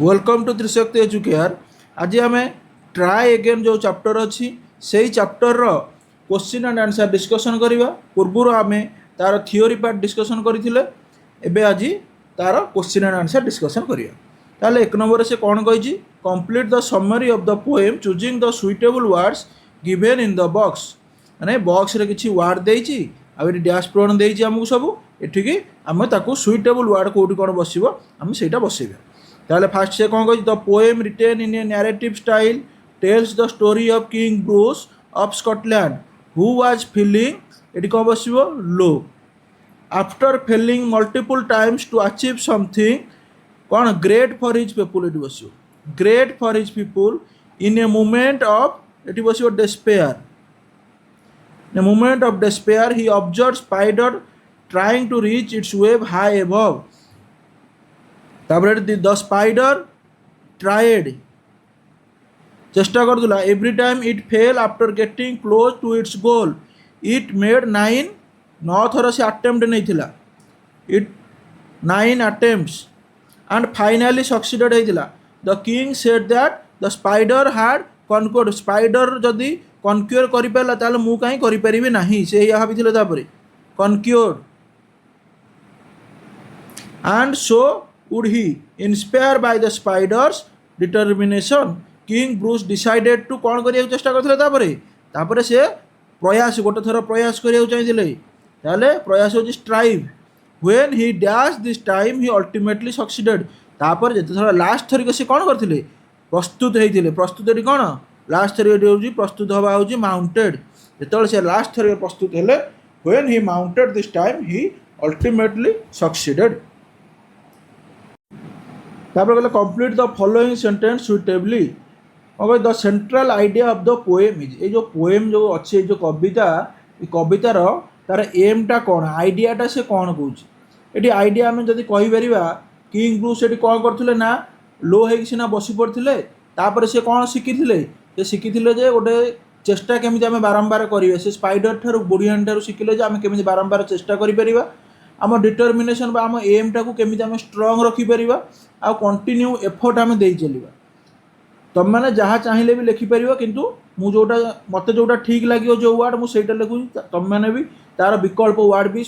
Welcome to Trishakti educare. आज आम try eigen जो चैप्टर अच्छी से chapter question and answer discussion करवा। पूर्वर आम तार थियोरी पार्ट डिस्कसन करते आज तार क्वेश्चन एंड आंसर डिस्कसन करवा। ताले एक नंबर से कौन कही complete the summary of the poem choosing the suitable words given in the box. माने बॉक्स रे किछि वर्ड देइछि आ डैश प्रोन देइछि हमकु सब एठिकी आम ताकू सुइटेबल वर्ड कोठी कोन बसिबो आम सेटा बसेबा। ताहले फास्ट से कौन कही the poem written in a narrative style tells the story of king Bruce of Scotland who was feeling एटी कौन बसिबो low after failing multiple times to achieve something कौन ग्रेट फॉर हिज पीपुल एटी बसिबो great for his people in a moment of एटी बसिबो despair in a moment of despair he observe spider trying to reach its web high above the spider tried चेष्टा करदुला every time it fell after getting close to its goal it made 9 थर से attempt नहीं थिला it 9 attempts and finally succeeded होता the king said that the spider had conquered spider जदि कनक्योर कर पारा ताले मु कहीं करि परिबे नाही से या भाबिथिले तापरे conquered and so would he inspired by the spider's determination king bruce decided to कौन करिया चेष्टा करथिले तापरे से प्रयास गोटे थर प्रयास करिया चाहिए ताले प्रयास होची strive when he dashed this time he ultimately succeeded तापर जते थर लास्ट थर के से कौन करथिले प्रस्तुत हेतिले प्रस्तुत एटी कौन लास्ट थर एटी होची प्रस्तुत हवा होची माउंटेड जेतले से लास्ट थर प्रस्तुत हेले when he mounted this time he ultimately succeeded। कहले complete the following sentence suitably और the central idea of the poem is ये जो पोएम जो अच्छे जो कविता ये कवितार तार एमटा कौन आइडियाटा से कौन कौन ये आइडिया आम जब कहीपर किंग ब्रूस ये कौन करते ना लो हो सीना बसी पड़ते से कौन शिखी से शिखी गोटे चेष्टा केमी आम बारंबार करेंगे से स्पाइडर ठार बुढ़ियान ठार शिखिले आम केमी बारंबार चेष्टा करें आम डिटरमिनेशन आम एमटा को केमी आम स्ट्रंग रखिपर आ कंटिन्यू एफर्ट आम दे चलवा तुम मैंने जहाँ चाहिए भी लिखिपर किंतु मु जोटा मत जोटा ठीक लगे जो वार्ड मुझे लिखुँ तुम मैंने भी तार विकल्प वार्ड भी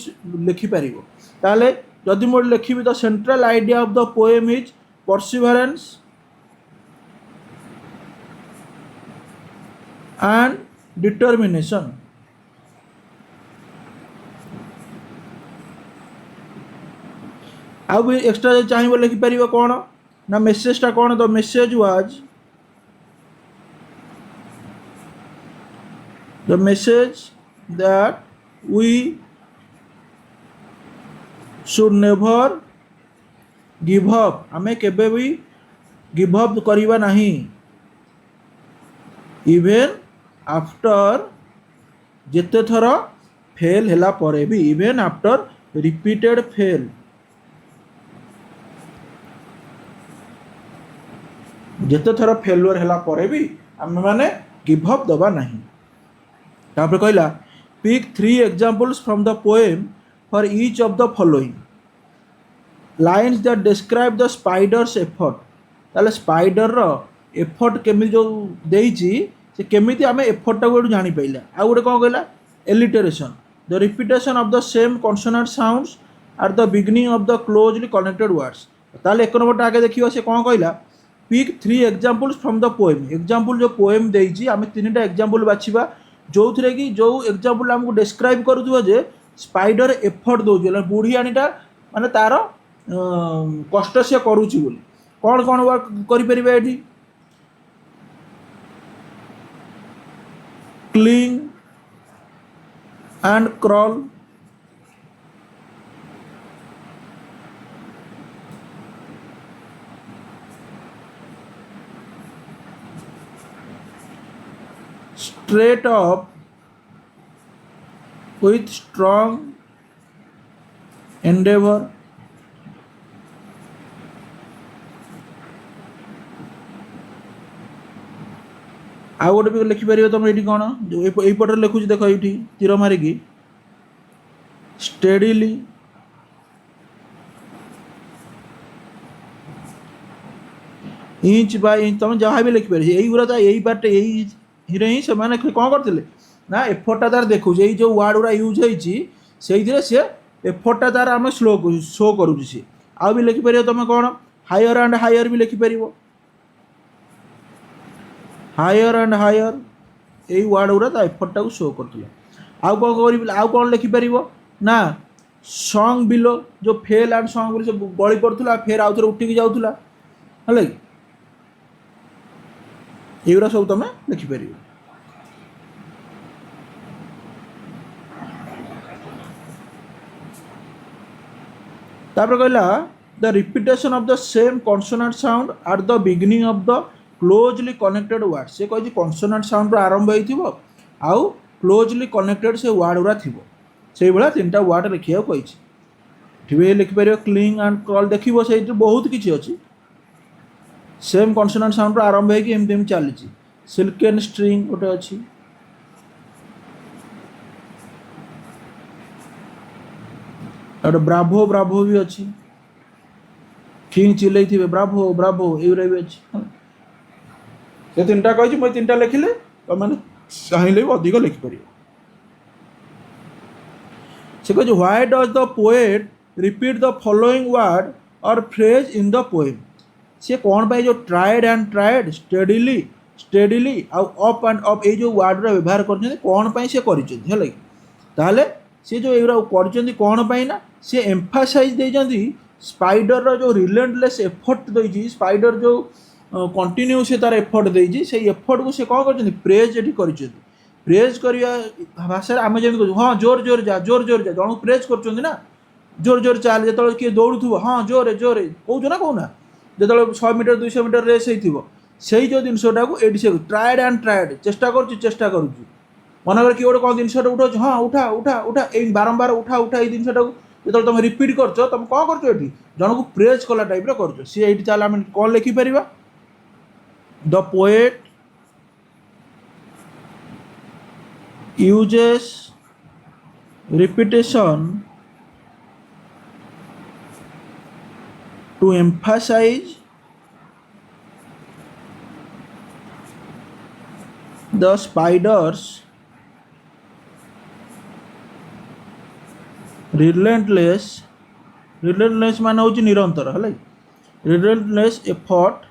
लिखिपर ताले जदि मुझे लिखी the central idea of the poem is perseverance and determination आउ भी एक्स्ट्रा चाहिए लिखिपर कौन ना मेसेजटा कौन the message was the message that we should never give up आमे केबे भी गिव अप करिवा नहीं इवेन आफ्टर जेते थर फेल हैला परे भी इवेन आफ्टर रिपीटेड फेल जेते थर फेलुअर हैला परे भी आमे माने गिव अप दबा नहीं। तापर कहला pick 3 examples from the poem for each of the following lines that describe the spider's effort ताले स्पाइडर रो एफर्ट केमी जो देइची से केमिति आमे एफर्ट टाको जानि पाइला आ गोटे कोन कहला alliteration the repetition of the same consonant sounds are the beginning of the closely connected words ताले एक नंबर आगे देखियो से कोन कहला pick 3 examples from the poem example जो पोएम देइची आमे तीनटा एग्जांपल बाछिबा जो थे कि जो एग्जांपल आमको डिस्क्राइब करुवा जे स्पाइडर एफर्ट दौर बुढ़ियाणीटा माने तार कष्ट से करुच्ची बोली कौन कौन वर्क करें ये cling and crawl straight up with strong endeavor आ गोटे भी लिखिपर तुम ये कौन जो यहीपटे लिखुच देख ये तीर मारिकी steadily इंच बाय इंच तुम जहाँ भी लिखिपार यही गुरा तो यही पार्ट यही ही से कौन करते ना एफर्टा तार देखो ये जो वार्ड गुरा यूज होती सी एफर्टा तार आम स्लो शो करुच्ची सी आउ भी लिखिपर तुम कौन हायर एंड हायर भी लिखिपर हायर एंड हायर यही वार्ड गुरा एफर्टा को शो करुला आउ कौन कर आउ कौन लिखिपर ना सॉन्ग बिलो जो फेल एंड सॉन्ग बोली सब गली पड़ूला फेर आउ थे उठिकी जाऊला है एगुरा सब तुम लिखिपर तापर कहला the repetition of the same consonant sound at the beginning of the closely connected word से कही कॉन्सोनेंट साउंड आरंभ हो आउ क्लोजली कनेक्टेड से वर्ड गुरा थी से भाया 3टा वर्ड लिखा कही लिखिपर क्लिंग एंड क्रॉल देखो से बहुत किसी अच्छी सेम कॉन्सोनेंट साउंड आरंभ होमती चली सिल्क एंड स्ट्रिंग गोटे अच्छी ब्राभो ब्राभो भी अच्छी किंग चिल्ले थे ब्राभो ब्राभो युरा भी अच्छी से 3टा कही मुझे 3टा लिखिले तुम चाहिए भी अधिक लिखिपर से कह why does the poet repeat the following word और फ्रेज इन द पोएम सी कौन पाई जो ट्राएड एंड ट्राएड स्टेडिली स्टेडिली आउ अप एंड अप ये जो वर्ड व्यवहार कर कौन पाई से कर सी जो युरा कर कौन पाई ना सी एम्फासाइज देइजंती स्पाइडर रो जो रिलेंटलेस एफर्ट देइजी स्पाइडर जो कंटिन्यू से तार एफर्ट देइजी से एफर्ट को से कौन कर प्रेज ये कर प्रेज करवा भाषा आम जमी कहूँ हाँ जोर जोर जा जन प्रेज कर जोर जोर चाल जो किए दौड़ू हाँ जोरे जोरे कौन ना कहूना जो 100 मीटर 200 मीटर रेस हो जो जिनटा को ये से ट्राएड एंड ट्राएड चेष्टा करूँ मनकर किए गोटे कौन जिनसा उठाऊ हाँ उठा उठा उठा ये बारंबार उठा उठा ये जिनटा को जो तुम रिपीट कर तुम कौन कर जन को प्रेज कला टाइप कर सी ये चल आम कौन लिखिपर the poet uses repetition to emphasise the spider's relentless relentless मान हूँ निरंतर है रिलेंटलेस एफर्ट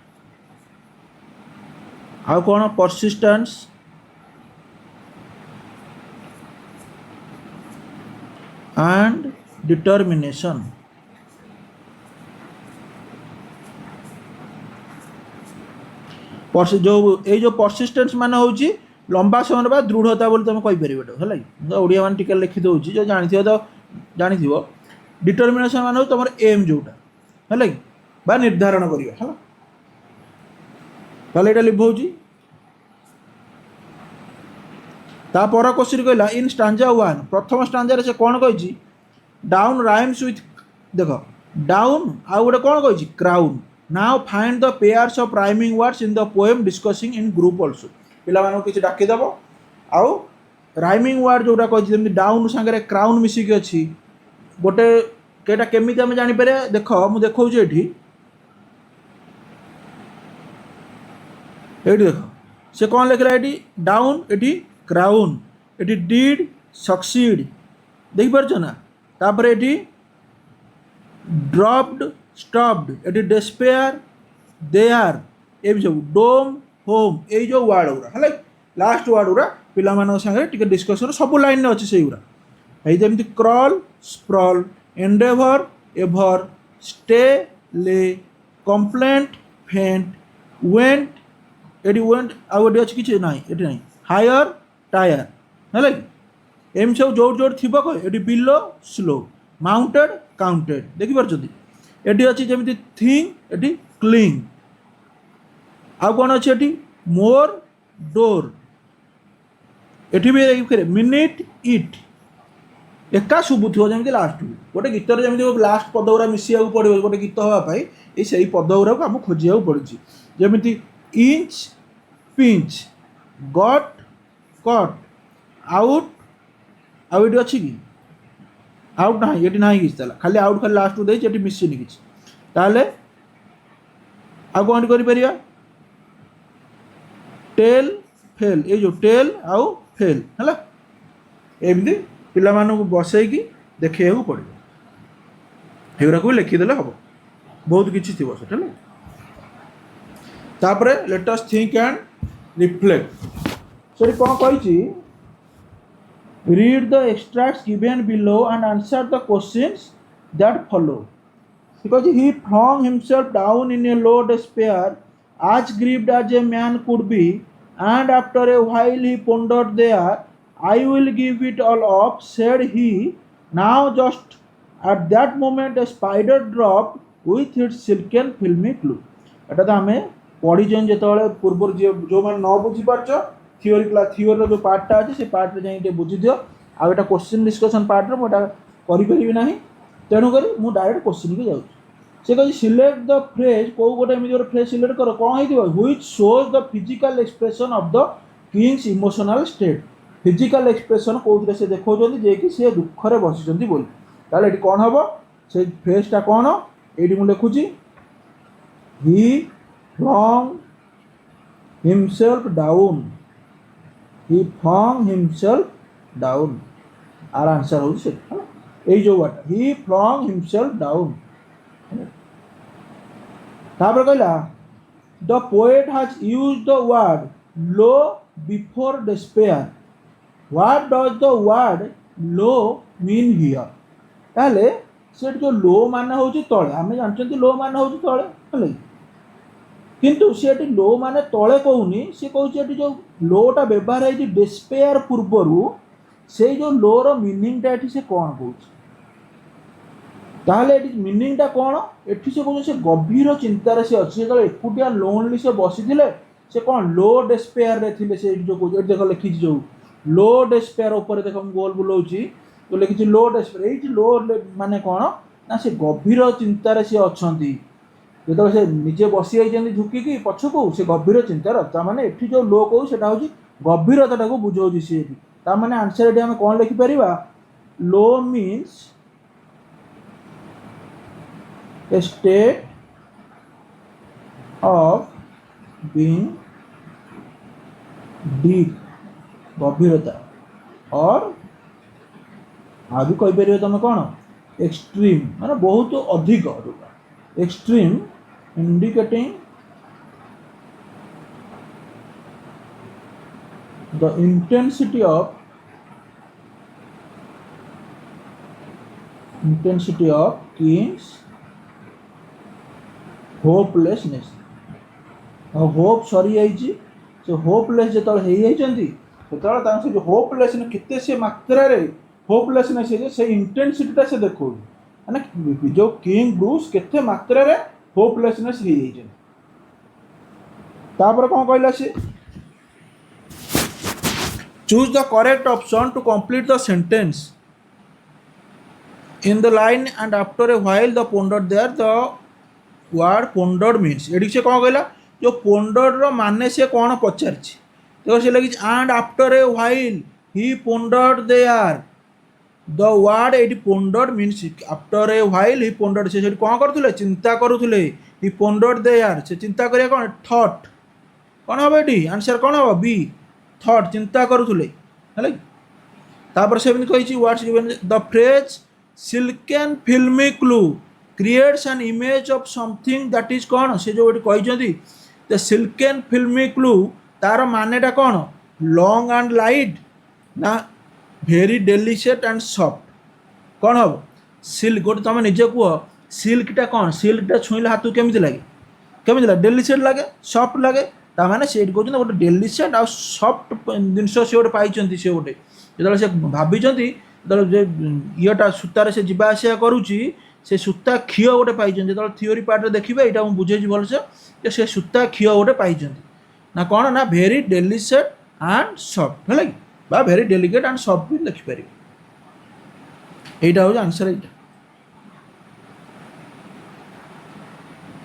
आउ कौन परसिस्टेंस एंड डिटर्मिनेशन जो ये परसिस्टेंस मान हूँ लंबा समय बाद दृढ़ता बोली तुम कहीपर है ओडिया मान टिके लिखि दूसरी जो जानी तो जानी डिटर्मिनेशन मान तुम एम जोटा है बा निर्धारण करवा है लिभाऊँ तापर क्वेश्चन कहला इन स्टांजा 1 प्रथम स्टांजा से कौन कही डाउन राइम्स विथ देख डाउन आउ गोटे कौन कही crown now find the pairs of rhyming words in the poem discussing in group also पिला किसी डाकिदेव आउ राइमिंग वर्ड जोटा कही डाउन सांगे क्राउन मिसिकी अच्छी गोटे कईटा केमी आम जापर देख मुझे देखा ये देख से कौन लिखला ये डाउन ये क्राउन ये डिड सक्सीड देखिपार ना तापर ये ड्रॉप्ड स्टॉप्ड ये डेस्पेयर देयर ये सब डोम होम ये जो वर्ड गुरा है लास्ट वर्ड गुरा पिला सागे डिस्कसन सब लाइन अच्छे से गुरा जमी crawl sprawl Endeavour ever stay ले कंप्लेंट फेंट वेंट ये वेंट आउ ये अच्छी किसी ना ये ना हायर टायर है एम सब जोड़ जोड़ थी ये बिलो स्लो माउंटेड काउंटेड देखिपार ये अच्छी जमी थिंग ये क्लिंग आउ कौन अच्छे ये मोर डोर ये भी देखिए मिनिट इट एका शुभुथ जमी लास्ट गोटे गीतर जमी लास्ट पद गुरा मिसा पड़ो गोटे गीत हाँपाई ये पद गुरा को आम खोजा पड़ी जमी इंच पिंच गट कट आउट आउ ये अच्छी कि आउट ना ये ना कि खाली आउट खाली लास्ट को मिसिनी कि आ कौन करिया टेल फेल ये जो टेल आउ फेल है एमती पिलामानू बसैकी देखा पड़ो एगुरा भी लिखिदेले हम बहुत किसी थी से तापर let us think and reflect से कौन कही read the extracts given below and answer the questions that follow because he flung himself down in a low despair as grieved as a man could be and after a while he pondered there I will give it all up said he now just at that moment a spider dropped with its silken filmy clue एटा तो आमे पढ़ीचन जेतबेले पूर्व जो मैंने न बुझी पारछ theory class theory जो पार्टटा अच्छे से पार्ट रे जाई बुझी दियो आ एटा क्वेश्चन डिस्कशन पार्ट रे मोटा करि परिबि नाही तेणुक मुझे डायरेक्ट क्वेश्चन की जाऊँ से कही सिलेक्ट द फ्रेज कौ गोटे एमती गोटे फ्रेज सिलेक्ट कर कौन हो which shows the physical expression of the Kings emotional state physical expression कौन से देखा जे कि सी दुखरे बसी बोली ताले कौन हम से फ्रेजटा कौन ये मुझे लिखुची he flung himself down he flung himself down आर आंसर हो यही जो word he flung himself down तापर कहला the poet has used the word low before despair what does the word low mean here ताले से जो लो मान होची तळे आमे जानछंती लो मान होची तळे हले किंतु से लो मान तळे कहूनी से कहूची जो लोटा व्यवहार है डिस्पेयर पूर्वरु से जो लोर मीनिंगटा एठी से कौन कहूची ताहले एटी मीनिंगटा कौन एठी से कहूची से गभीर चिंतार से अच्छे जो एकुटिया लोनली से बसी से कौन लो डिस्पेयर रे थिले से जो कहूची देख लिखी जो लो डिस्पेयर ऊपर देख गोल बुलाऊची तो लिखी लो डिस्पेयर ये लो माने कौन ना से गभीर चिंतार से अच्छी जो से निजे बसी जाइए झुकिकी पछकू से गभीर चिंतार ताने एठी जो लो कहू से गभीरता को बुझाऊँ सी ताने आंसर ये आम कौन लिखिपर low means a state of being deep गभीरता और आगे कहीपर तुम कौन एक्सट्रीम माने बहुत अधिक extreme indicating the intensity of king's hopelessness hope सरी जाइए से होपलेस जो से जो होपलेसनेस केते से मात्रा रे होपलेसनेस से इंटेंसिटीटा से देखो माने जो किंग ब्रूस केते मात्रा रे होपलेसनेस हो जाइए तापर कौन कहला से choose the correct option to complete the sentence in the line and after a while the ponder there the word ponder means ये से कौन कहला जो पोंडर माने से कौन पचार देखो से लगी and after a while he ponder there the word ये ponder means after a while he ponder से कौन करुले चिंता करुले ही पोंडर देयर से चिंता करिया कौन थॉट कौन हम ये आंसर कौन हम बी थॉट चिंता करुले है तापर से कही what's given the phrase silken filmy clue creates an image of something that is कौन से जो कहते द सिल्कन फिल्मी क्लू तार मानेटा कौन लॉन्ग एंड लाइट ना भेरी डेलिशियस एंड सॉफ्ट कौन हम सिल्क गोटे तुम निजे कह सिल्कटा कौन सिल्कटा छुईले हाथ केमी लगे केमी लगे डेलिशियस लगे सॉफ्ट लगे ताने से कहते गोटे डेलिशियस आ सॉफ्ट जिनस से गोटे पाई से गोटे जो से भाभी येटा सूतार से जीवा आसिया करुच्ची से सूता क्षीय गोटे पाई जो थियोरी पार्ट देखिए यहाँ मुझे बुझे भलसे से सूता क्षीय गोटे पाई ना कौन ना भेरी डेलिशियस एंड सॉफ्ट है बा भेरी डेलिकेट एंड सॉफ्ट भी लिखिपर यहाँ हूँ आंसर यहाँ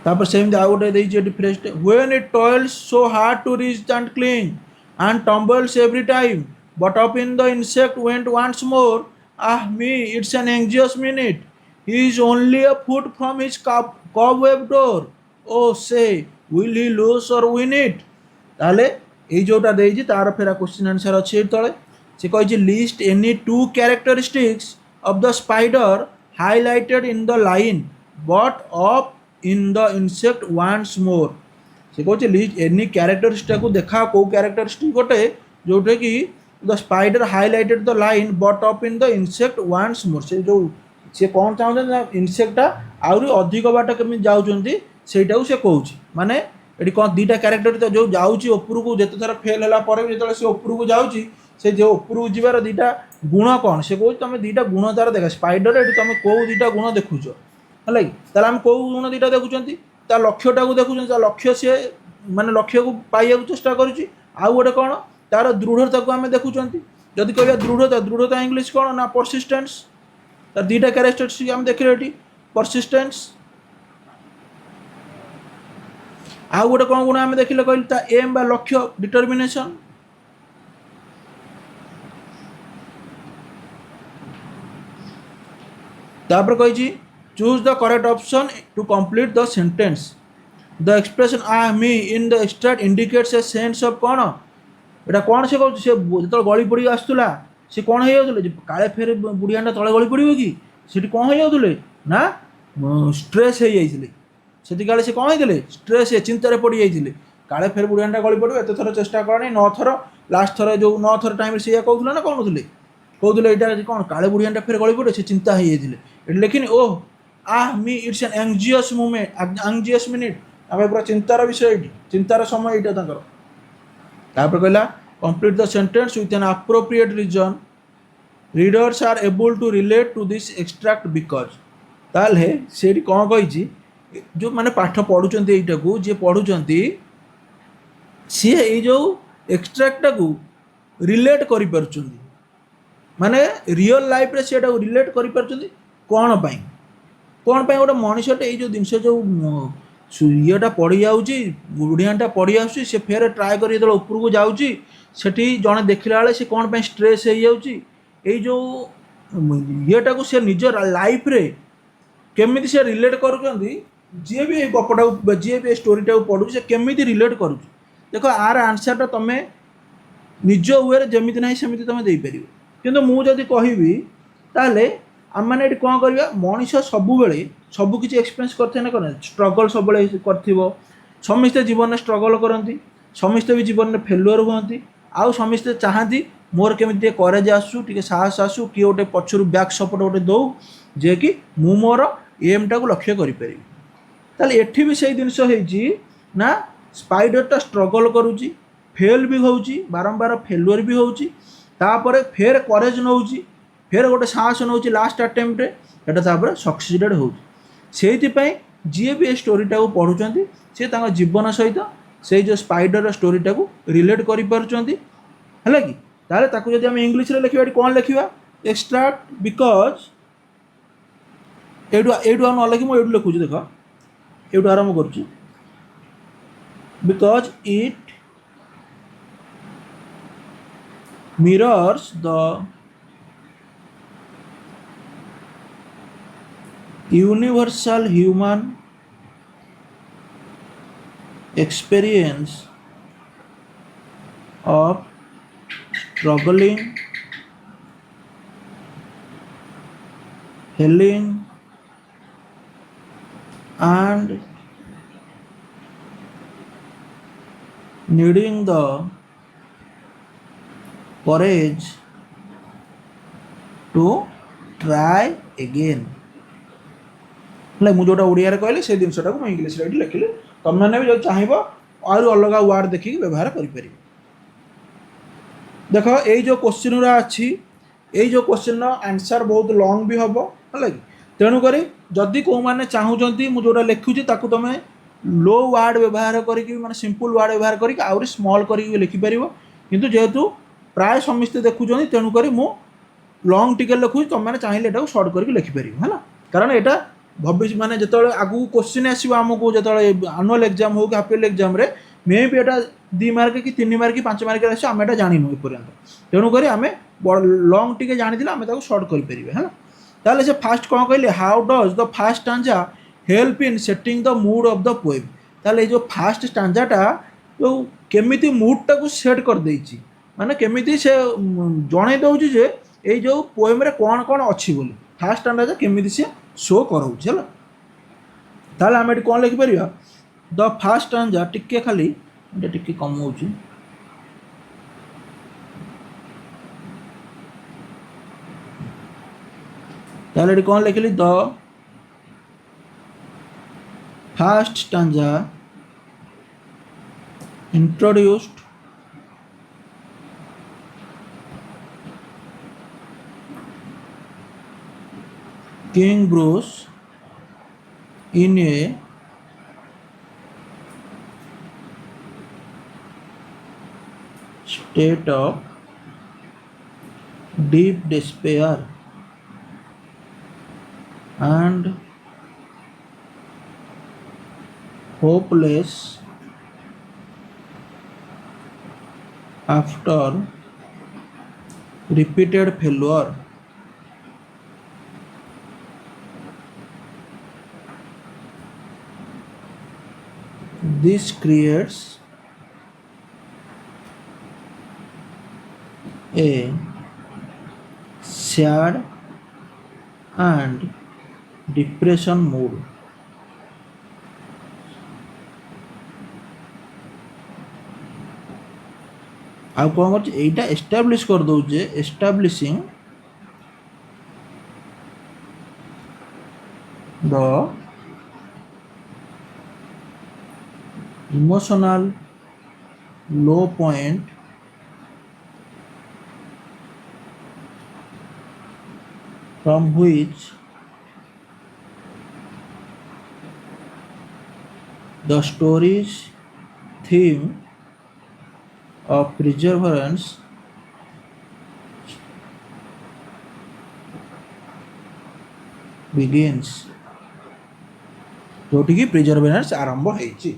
तापर से आउ गोटे phrase when it toils so hard to reach and clean and tumbles every time but up in the insect went once more ah me it's an anxious minute he is only a foot from his cobweb door oh say will he lose or win it ताले ये जोटा देइछि तार फेरा question answer अछि तळे से कहिछि list any two characteristics of the spider highlighted in the line but of in the insect once more से कहिछि लिस्ट एनी कैरेक्टरिस्टिक को देखा को कैरेक्टरिस्टिक गोटे जोटे कि the spider highlighted the line but of in the insect once more से जो से कौन चाहते इनसेक्टा आहरी अधिक बाट केमी जाऊँगी सेटा से कौच माने ये कौन दुटा क्यारेक्टर तो जो जाऊँगी उपरको जिते थर फेल है जो से उपरको जाऊँगी से जो उपरको जीवार दुटा गुण कौन से कौन तुम दुटा गुण तार देख स्पाइडर ये तुम कौ दुटा गुण देखुच है कि आम कौ गुण दुटा देखुं ता लक्ष्यटा को देखुं लक्ष्य सी माने लक्ष्य को पाइबा चेष्टा करुच्ची आउ गोटे कौन तार दृढ़ता को आम देखुं जदि कह दृढ़ता दृढ़ता इंग्लीश कौन ना परसिस्टेंस तार दुटा क्यारेक्टरिस्टिक आम देखिले ये परसिस्टेंस आउ गोटे कौन गुण आम देखिले कहले एम बा लक्ष्य डिटर्मिनेशन तापर कही choose the correct option to complete the sentence the expression आ मी in the extract indicates a sense of कौन एटा कौन से कहूँ से जो गली पड़ी आसूला सी कौन हो जाते काले फेर बुढ़िया तले गली पड़ो कि सीटी कौन हो जाते ना स्ट्रेस हो जाते से काले से कौन होते स्ट्रेस चिंतार पड़ जाते काले फेर बुढ़िया गली पड़ो एत थर चेष्टा करनी 9 थर लास्ट थर जो 9 थर टाइम से कहते ना कौन कहते यहाँ कौन काले बुढ़िया फेर गली पड़े से चिंता हो जाते लेकिन oh ah me it's an anxious movement anxious minute आम पूरा चिंतार विषय चिंतार समय यहाँ तापर कहला complete the sentence with an appropriate reason readers are able to relate to this extract because ताले से कौन कही जो मैंने पाठ पढ़ुं यटा को जी पढ़ुं सी ये जो एक्सट्रैक्टा को रिलेट कर माने रियल लाइफ रे सेटा रिलेट कर कौन पाई गोटे मनीषटे ये जिनस जो येटा पड़ जाऊँगी बुढ़ियाटा पड़ आसूँ से फेर ट्राए कर जो ऊपर को जाऊँगी सेठी जड़े देखला बेले से कौन स्ट्रेस हो जाऊँगी ये जो येटा को से निज लाइफ रे केमिति से रिलेट कर जी भी गपटा जी भी स्टोरीटा पढ़ू से केमिति रिलेट करुँ देख आर आंसरटा तुम निज वे जमीती ना सेमती तुम दे पार कि मुझे कहबी ताले आम मैंने ये कौन करवा मनीष सबुबले सबकि एक्सपीरियंस करते ना करें स्ट्रगल सब कर समस्ते जीवन में स्ट्रगल करती समस्ते भी जीवन में फेलुअर हुआ आउ समस्ते चाहती मोर केमी करेज आसू टे साहस आसू किए गोटे पछर बैक सपोर्ट गोटे दौ जे कि मु मोर एमटा को लक्ष्य करें ताले एठी भी सही जिनस ना स्पाइडरटा स्ट्रगल करुच्ची फेल भी होउची बारंबार फेलुअर भी होउची तापर फेर करेज नौची फेर गोटे साहस नौची लास्ट अटेम्प्ट एटा तापर सक्सीडेड होउची सेइथिपाई जी भी स्टोरीटा को पढ़ुचंती से तांका जीवन सहित से जो स्पाइडर स्टोरीटा को रिलेट करि पारुचंती हैला कि ताले ताकू जदि हम इंग्लिश रे लिखिबा कोन लिखिबा एक्सट्रैक्ट बिकॉज एडु न लिखि मु एडु लिखुची देख एडु आरंभ करूची because it mirrors the universal human experience of struggling, healing, and needing the courage to try again मुझे ओडिया कहले से जिनसा को इंग्लीश रे लिखिले तुम मैंने भी जो चाहब और अलग वार्ड देखिए व्यवहार करें देख ये जो क्वेश्चन गुरा अच्छी ये जो क्वेश्चन आंसर बहुत लॉन्ग भी हम है तेणुक जदि कौ मैंने चाहूँगी मुझे जोटा लिखुची ताकू तुम लो वार्ड व्यवहार करके माने सिंपल वार्ड व्यवहार करके आउरी स्मॉल करके लिखिपर किंतु जेहेतु प्राय समस्ते देखुं तेणुक मु लॉन्ग टिके लिखुची तुम मैंने चाहिए यहाँ सर्ट करके लिखिपर है कारण यहाँ भविष्य माने जो आगू क्वेश्चन आसो आमको जो आनुअल एग्जाम हो कि हाफ एग्जाम रे मे भी यहाँ 2 मार्क कि 3 मार्क कि 5 मार्क आस आम यहाँ जानू एपर्यंत तेणुक आम लॉन्ग टिके जानी आम सर्ट करें है ताले से फास्ट कौन कहले how does the first stanza help in setting the mood off the poem ताले जो फास्ट स्टांजाटा जो केमिति मूडटा को सेट कर देछि माने केमिति से जणे दउछि जे ए जो पोएम रे कोन कोन अछि बोली फास्ट स्टांजा केमिति से शो करउछि हला ताले हम एटी कोन लिखि परिबा द फास्ट स्टांजा टिके खाली एटा टिके कम होउछि ताले एटी कोन लिखिली the first stanza introduced King Bruce in a state of deep despair and hopeless after repeated failure. This creates a sad and depression mood. आ कौन कर एटा एस्टाब्लिश कर दउजे establishing the emotional low point from which the story's theme of perseverance begins जोटी की perseverance आरंभ होइछि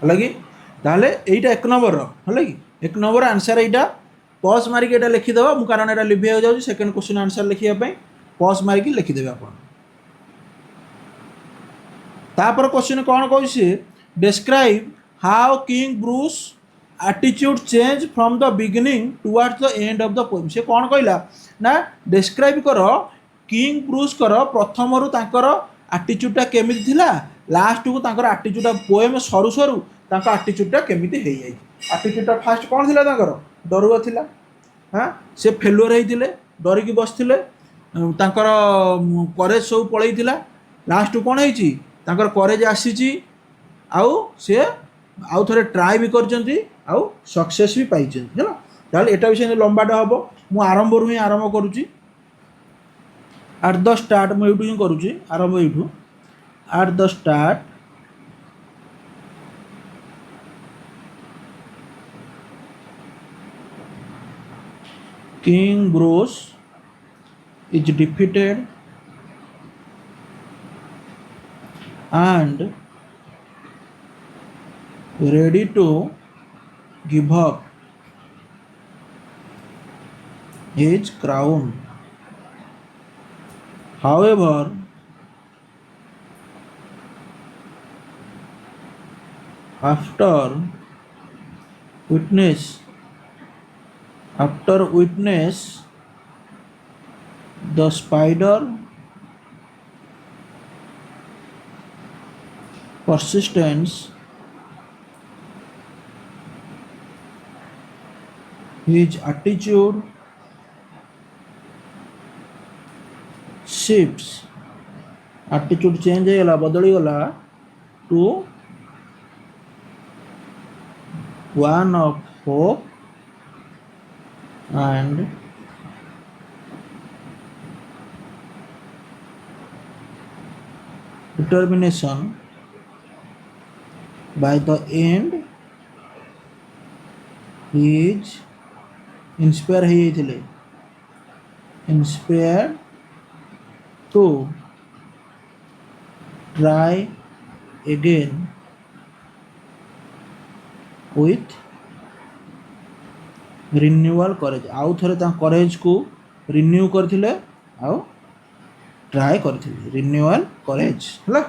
हला कि ताले एटा एक नंबर हला कि एक नंबर आंसर एटा पॉज मारी के एटा लिखि देबा मु कारण एटा लिभि हो जाउछि सेकंड क्वेश्चन आंसर लिखिया पय पॉज मारी के लिखि देबा आपण तापर क्वेश्चन कोन कहछि describe how king Bruce attitude change from the beginning towards the end of the poem से कौन कहला ना डिस्क्राइब कर किंग ब्रूस कर प्रथम रु तांकर एटीट्यूडटा केमिति थिला लास्ट को तांकर एटीट्यूडटा पोएम सरू सरू तांकर एटीट्यूडटा केमिति हेइ जाई एटीट्यूडटा फास्ट कौन थिला तांकर डरुआ थिला हां से फेलुअर हेइथिले डरिकी बसथिले तांकर करेज सब पळैथिला लास्ट कौन हेइची तांकर करेज आसीची आउ से आउ थरे ट्राई भी करचंती आउ सक्सेस भी पाइचंती हैला ताले एटा विषय लंबाटा हबो मु आरंभ रु ही आरंभ करूची एट द स्टार्ट मु एटू ही करूची आरंभ एटू at the start king Bruce is defeated and ready to give up his crown. However, after witness the spider persistence his attitude shifts attitude change ହେଇଗଲା ବଦଳି ଗଲା to one of hope and determination. By the end he is inspired to try again with renewal courage आउ थरे ता करेज को renew करथिले आउ try करथिले रिन्यूअल करेज हला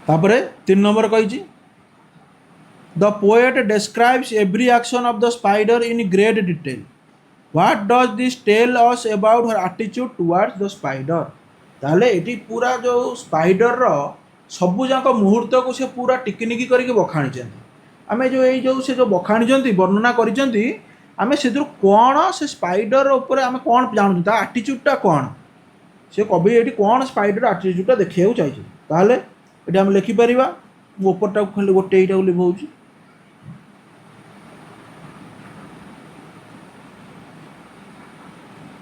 तापर 3 नंबर कही the poet describes every action of the spider in great detail. What does this tell us about her attitude towards the spider? ताहले एटी पूरा जो स्पाइडर रो सबु जाक मुहूर्त को से पूरा टिकनिकी करके बखाणी आमे जो ये जो से जो बखाणी वर्णना करी आमे से कौन से स्पाइडर ऊपर आमे कौन जानू ता एटीट्यूडटा कौन से कवि ये कौन स्पाइडर एटीट्यूडटा देखा चाहिए ताहले ये आम लिखिपर ऊपरटा खाली गोटे you लिखाऊँ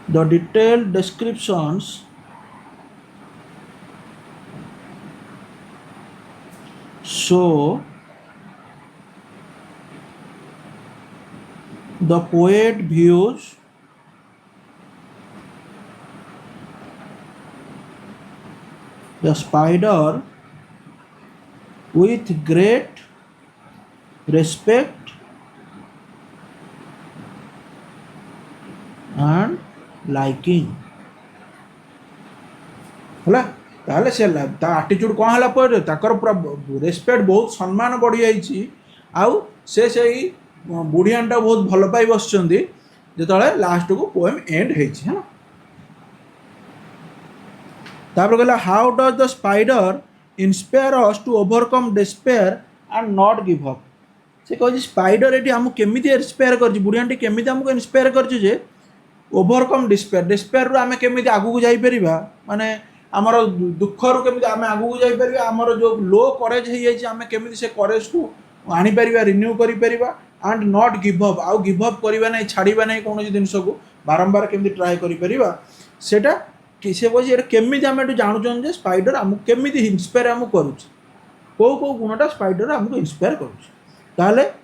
the detailed descriptions show the poet views the spider with great respect and liking होला ताले से आटीट्यूड कौन है पर ताकर पूरा रेस्पेक्ट बहुत सम्मान बढ़ी जाइए आउ से बुढ़ियाटा बहुत भल पाई बस जो लास्ट को पोएम एंड है तापर कहला how does the spider inspire us to overcome despair and not give up से कह स्पाइडर ये आमको केमी इंस्पायर कर बुढ़ियाटी केमी आमको इंस्पायर कर ओवरकम डिस्पेयर रू आम केमी आगू जापर माने आमर दुख रू केमी आम आगू जापर आमर जो लो करेज हो जाए केमी से करेज को आनीपर रिन्यू कर एंड नॉट गिव अप आउ गिव अप करवा ना छाड़ा ना कौन जिनस को बारंबार केमी ट्राए करा से कहे केमी आम ये जानूँ जे स्पाइडर आमको केमी इन्स्पायर आमको करुच्च कौ कौ गुणटा स्पाइडर आमको इन्स्पायर करुच्च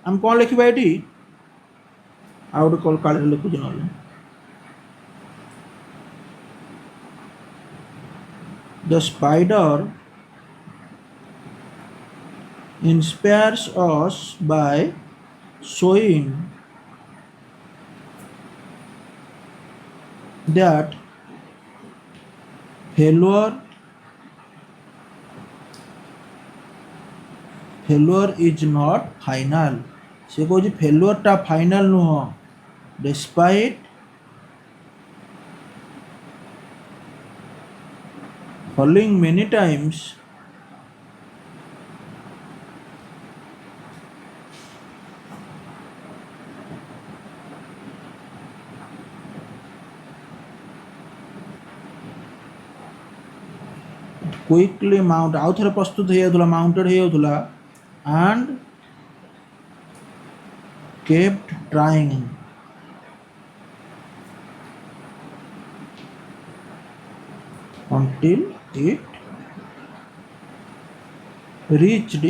आम कौन लिखा ये आउ गोटे काल लिखुच ना The spider inspires us by showing that failure is not final. से कह फेल्युअर टा फाइनाल नुह despite falling many times quickly mount आउ थे प्रस्तुत हो माउंटेड हो and kept trying until it reached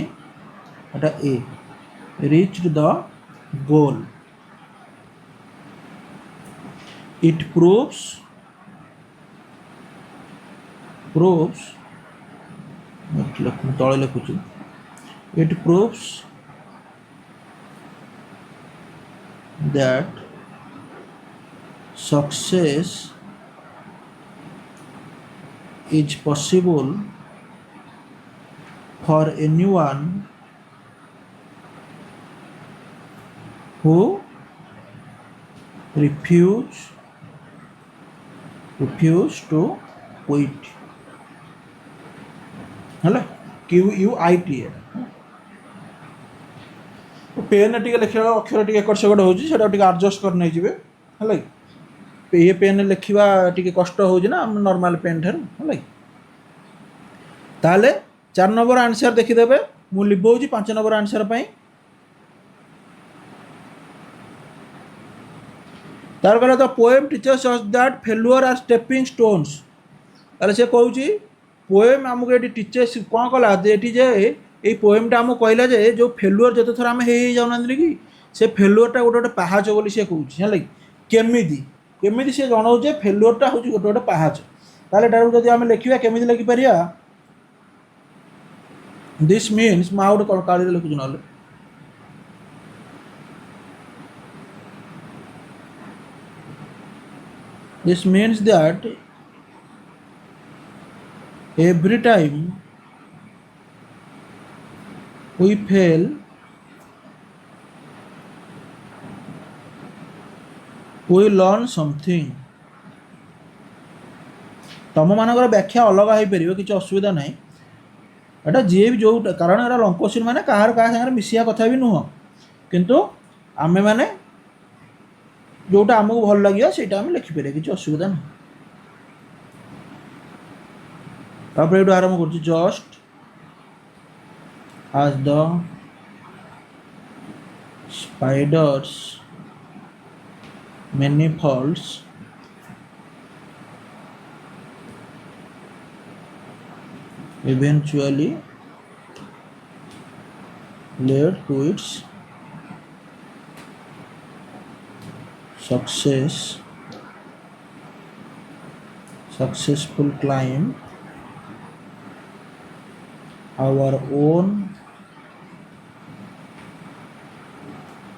the goal. It proves it proves that success is possible for anyone who refuse to quit है QUIT pen टे लिखा अक्षर टे एकट सेकट हो एडजस्ट कर नहीं है ये पेन लिखा टी कष्ट होना नॉर्मल पेन ठार है ताले 4 नंबर आंसर देखीदे मु लिखौची 5 नंबर आंसर तार कहला the poem teaches us that failure are stepping stones ताले से कहूची पोएम आमको ये टीचर्स कौन कला जे ये पोएमटा आमको कहला जे जो फेल्युअर जते थर आम हो जाऊना कि से फेल्युअरटा गोटे गोटे पहाच बोली से कहूची है केमिदी केमिदी से जनाऊ जे फेल्युअरटा हूँ गोटे गोटे पहाच ताले जब आम लिखा केमी लिखिपर दिस मीन्स मैं गोटे काली लिखुच ना this means that every time we fail we learn something। तुम मानकर व्याख्या अलग हो पार कि असुविधा ना एटा जी भी जो कारण एरा लंग क्वेश्चन माने कहार क्या सागर मिसिया कथा भी नुह किंतु आमे माने जोटा आमको भल लगे से लिखिपर कि असुविधा ना तापर आरंभ कर just as the spiders manifolds eventually led to its successful climb, our own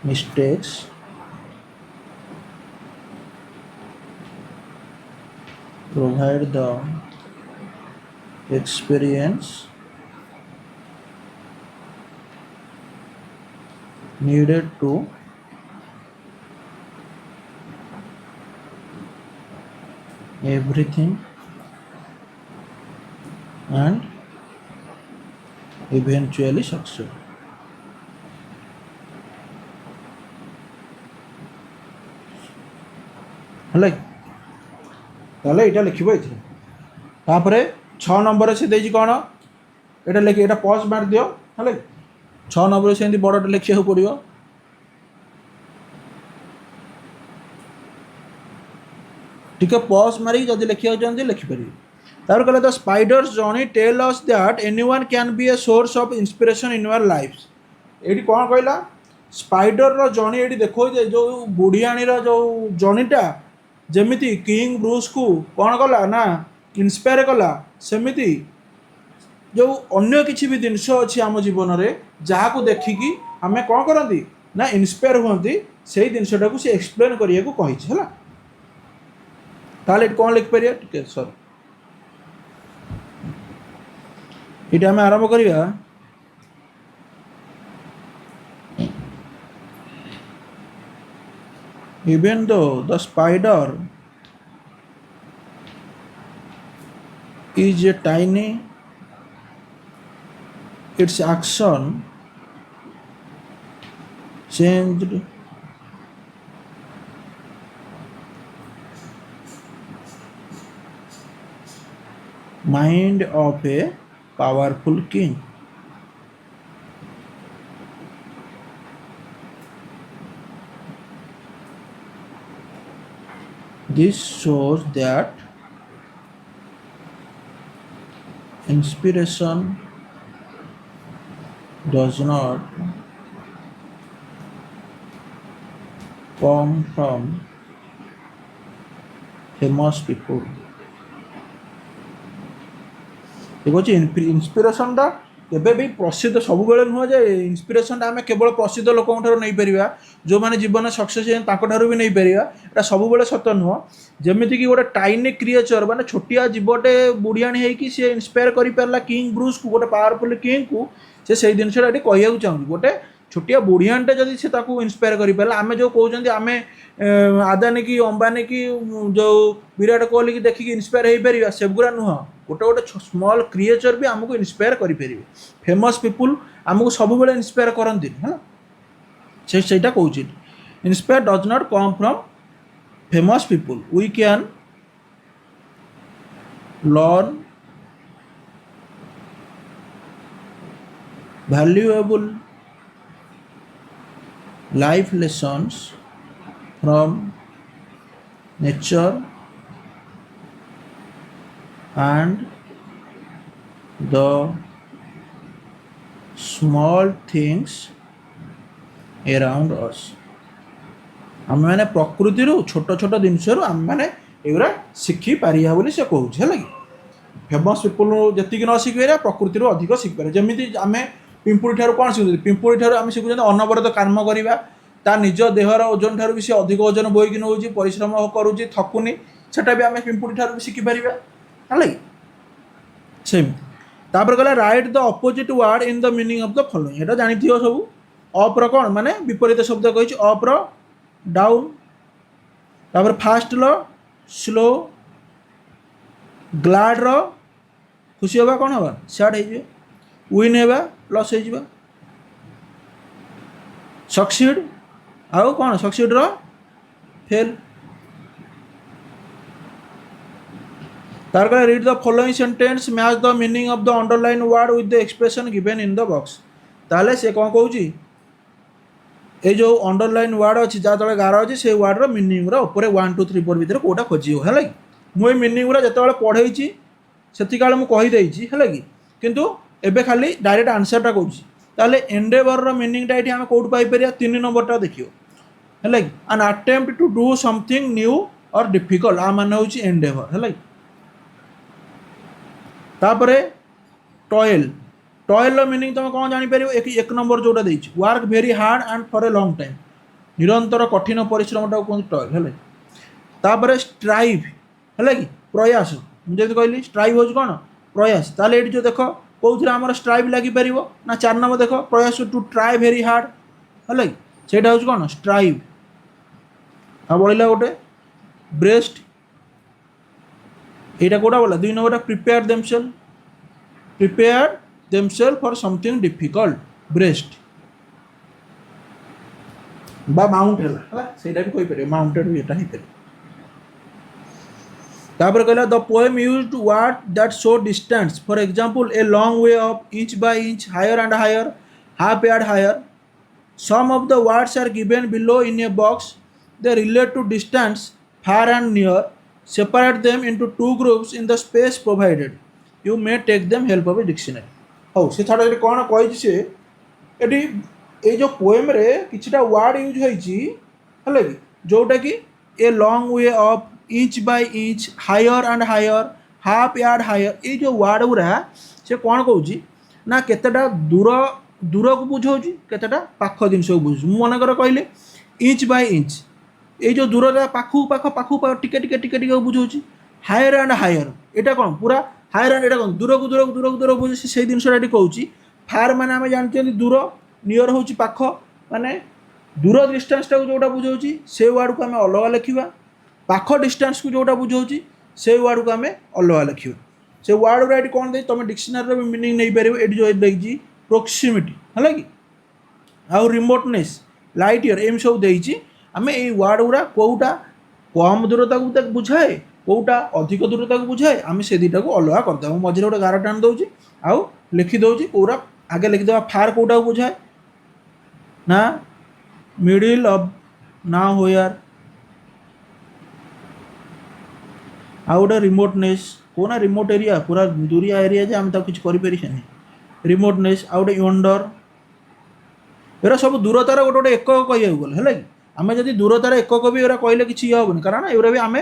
mistakes provide the experience needed to everything and eventually succeed। हेला ताले एटा लिखिबो एथि तापरे 6 नंबर से देजी कोन एटा लिखि एटा पॉज मार दियो हेला 6 नंबर से एंती बडटा लिखिया पड़ियो टिके पॉज मारी जदि लिखिया चाहते लिखि परिबे तापर कहले the spider's journey tell us that anyone can be a source of inspiration in your life एटी कोन कहला स्पाइडर रो जर्नी एटी देखो जे जो बुढ़ियाणी रो जो जर्नीटा जेमिति किंग ब्रूस को कौन कला ना इन्स्पायर कला सेमिति जो अन्य किसी भी जिनस अच्छी आम जीवन में जहाँ को देखिकी आम कौन करती ना इन्स्पायर हुंती से जिनसटा को सी एक्सप्लेन करिया को कही है ताले कौन लिखिपर टे सर ये आम आरंभ करिया even though the spider is a tiny, its action changed mind of a powerful king। This shows that inspiration does not come from famous people। देखो इन्स्पिरेशन टा केबे भी प्रसिद्ध सब बेले नुह जे इन्स्पिरेशन आम केवल प्रसिद्ध लोक नहीं पार जो मैंने जीवन सक्सेस भी नहीं पार एटा सब बेले सत नुह जमीती कि गोटे टाइनी क्रिएचर माने छोटिया जीवटे बुढ़ियाणी होगी सी इन्स्पायर कर पारा किंग ब्रूस को गोटे पावरफुल किंग को से जिनसा कहूँ चाहूँ गोटे छोटिया बुढ़ियाणीटे जदि से इन्स्पायर कर पारा आम जो कहते आम आदानी की अंबानी की जो विराट कोहली की देखिए इन्स्पायर हो पार से गुरा नुह गोटे गोटे स्मॉल क्रिएचर भी आमको इन्स्पायर करें फेमस पीपुल आमको सब बेले इन्स्पायर करती है से कहूँ inspire does not come from famous people we can learn valuable life lessons from nature and the small things around us। आम मैंने प्रकृति छोट छोट जिनस आम मैंने एगुरा शिखी पारिया बोली से कहूँ है कि फेमस पीपुल जी न शिखिपार प्रकृति अधिक शिखिपार जमी आम पिंपुड़ी ठार कौन शिखुचे पिंपुड़ी ठार आम शिखुचे अनवरत काम करवा ता निज देहर ओजन ठार भी सी अधिक ओजन बोईक नौ परिश्रम करुँच थकुनी सेटा भी आम पिंपुड़ी ठार भी शिखिपार है कि सेम तापर कहला right the opposite word in the meaning of the following. एटा जानि थियो सब अप रो कोन माने विपरीत शब्द कहिछि अप रो डाउन, तापर फास्ट लो स्लो, ग्लाड रो खुशी होगा कौन होगा सैड हो, विन होगा लॉस हो, सक्सीड आउ कौन सक्सीड रो फेल। तार कहला read the following sentence match the meaning of the underline word with the expression given in the box. ताले से कौन कहूची ये जो अंडरलाइन वर्ड अच्छी जहाँ तले गार अच्छी से वर्ड रो मीनिंग रो ऊपर 1 2 3 4 भितर कोटा खोजी हो है मुझे मीनिंग गुरा जिते पढ़े से काले मुझे है किंतु एबे खाली डायरेक्ट आंसरटा कहूँ ताले एंडेवर रो मीनिंगटा ये आम कौट पाइपर 3 नंबरटा देखियो है an attempt to do something new और डिफिकल्ट आ मान हूँ एंडेवर है। तापर टॉयल, टॉयल मीनिंग तुम कौन जापर एक नंबर जोटा देछि work very hard and for a long time, निरंतर कठिन परिश्रमटा कहते टॉयल है। तापर स्ट्राइव है कि प्रयास, मुझे कहली स्ट्राइव हो कौन प्रयास, ताले ये जो देख कौन आम स्ट्राइव लगिपर ना 4 नंबर देख प्रयास टू ट्राए वेरी हार्ड है से हूँ कौन स्ट्राइव। आ बढ़ला गोटे ब्रेस्ट, यहाँ कौटा बोला 2 number prepare themselves for something difficult ब्रेस्ट बा माउंट है से भी कहीपर माउंटेड भी यहाँ हो। तापर कहला the poem used word that show distance for example a long way of inch by inch higher and higher half yard higher. Some of the words are given below in a box, they relate to distance far and near, separate them into 2 groups in the space provided, you may take them help of a dictionary. हो से छाड़ कौन कही से ये जो poem रे किछिटा word use होइछि है कि जोटा कि a long way of inch by inch higher and higher half yard higher, ये जो वर्ड गुरा से कौन कौच ना केतेटा दूर दूर को बुझाऊँ केतेटा पाख जिनस को बुझ मनकर कहले इंच बाय इंच ये जो दूरता पाखु पाख पाखु पाख टिके टिके टिके टिके बुझाऊँ, हायर एंड हायर यहाँ कौन पूरा हायर एंड यहाँ कौन दूर को दूर को दूर को दूर बुझे से जिनसा कहूँ। फार मैंने आम जानते दूर, नियर हूँ पाख माने दूर डिस्टेंसटा जोटा बुझाऊँ से वर्ड को आम अलग लिखा, पाख डिस्टेंस को जोटा बुझाऊँ से वर्ड को आम अलग लिखा। से वर्ड गुरा ये कौन दे तुम डिक्शनरी भी मीनिंग नहीं पार ये जो देखिए प्रोक्सीमिटी है कि आउ रिमोटनेस लाइट ईयर एम सब देती आम ये वर्ड गुरा कौटा कम दूरता को बुझाए कौटा अधिक दूरता को बुझाए आम से दुटा को अलग करदे। मझे गोटे गार टाण दूँ आउ लिखिदे पूरा आगे लिखिदे फार कौटा को बुझाए ना मिडिल ऑफ ना होयर, आउ गोटे रिमोटनेस कौन रिमोट एरिया पूरा दूरिया एरिया जे आम किसी करें रिमोटनेस, आउ गोटे यंडर, एरा सब दूरतार गोटे गोटे एकक कह गले है कि आम जब दूरतार एकक भी एरा कहले कि हेनी कारण एरा भी आम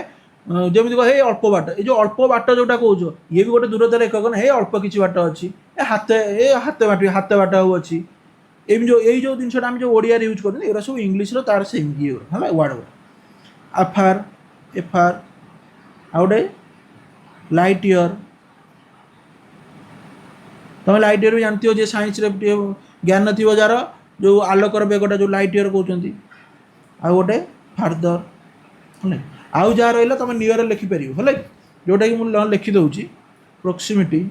जमी कह हे अल्प बाट ये जो अल्प बाट जोटा कौच ये भी गोटे दूरतार एकक ना हे अल्प किसी बाट अच्छी हाथ बाट अच्छी ये जो यही जो जिनसा आम जो ओडिया यूज कर सब इंग्लीश तार सेम ये है वर्ड गुरा आफार एफार आउटे लाइट ईयर, तुम लाइट ईयर भी जानती हो जे साइंस ज्ञान थी जार जो आलोकर बेगटा जो लाइट ईयर कहते आउ गोटे फार्दर है आउ जहाँ रहा तुम नियर लिखिपर है जोटा कि मुझे लिखिदे proximity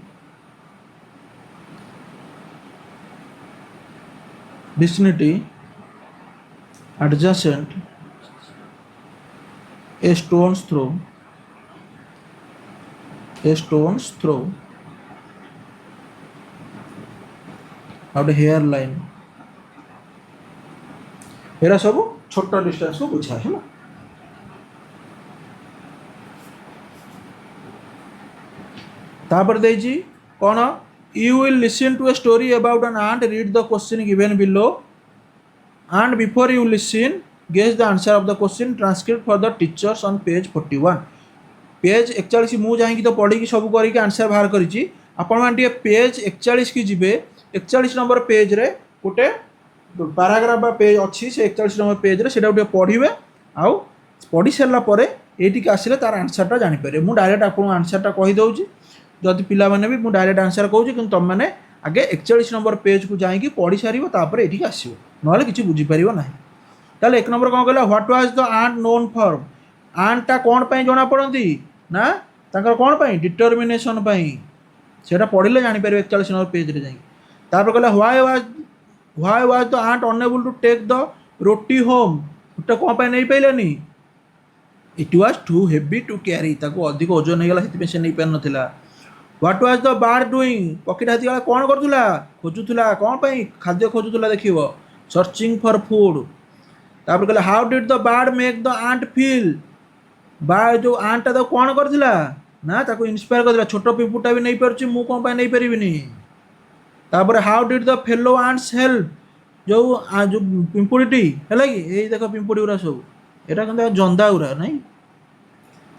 vicinity adjacent a stone's throw out hair line, एरा सब छोट डिस्टेंस को बुझाए है। तापर देजी कौन you will listen to a story about an ant, read the question given below and before you listen guess the answer of the question, transcript for the teachers on page 41। Page 41 मुझे जाकि तो पढ़ी सब करके answer बाहर करी Apte page 41 की जी 41 number page रे गोटे पैराग्राफ बा पेज अच्छी से 41 नंबर पेज रे सेटा गोटे पढ़े आउ पढ़ी सारापर ये आसिले तार आंसरटा जापर। मुझे डायरेक्ट आपको आंसरटा कहीदे जदि पिला माने भी मु डायरेक्ट आंसर कहूँ कि तुम मैंने आगे 41 नंबर पेज को जाइए पढ़ी सार तापर ये आसो ना कि बुझीपर ना। ताले एक नंबर कौन कहला what was the ant known for आंटा कौन पाई जना पड़ती ना तांकर कौन पाई डिटरमिनेशन पाई सेटा पढ़ले जापर 41 नंबर पेज रे जाई। तापर कहला why was the ant unable to take the roti home गोटे कौन पाई नहीं पाइलानी it was too heavy to carry ताको अधिक ओजन हो गला से नहीं पार नथिला। What was the bird doing पक्षी हाथी वाला कौन करूला खोजुला कौन पाई खाद्य खोजुला देखियो सर्चिंग फॉर फूड। तापर कहला how did the bird make the ant feel bird जो आंटा तो कौन करथिला ना ताको इंस्पायर करथिला छोट पिंपुटा भी नहीं पारुची मु कौन पाई नहीं परिबिनी। तापर how did the fellow ants help जो जो पिंपुड़ीटी है कि यही देख पिंपुड़ी गुरा सब यहाँ कहते जंदा गुरा नहीं।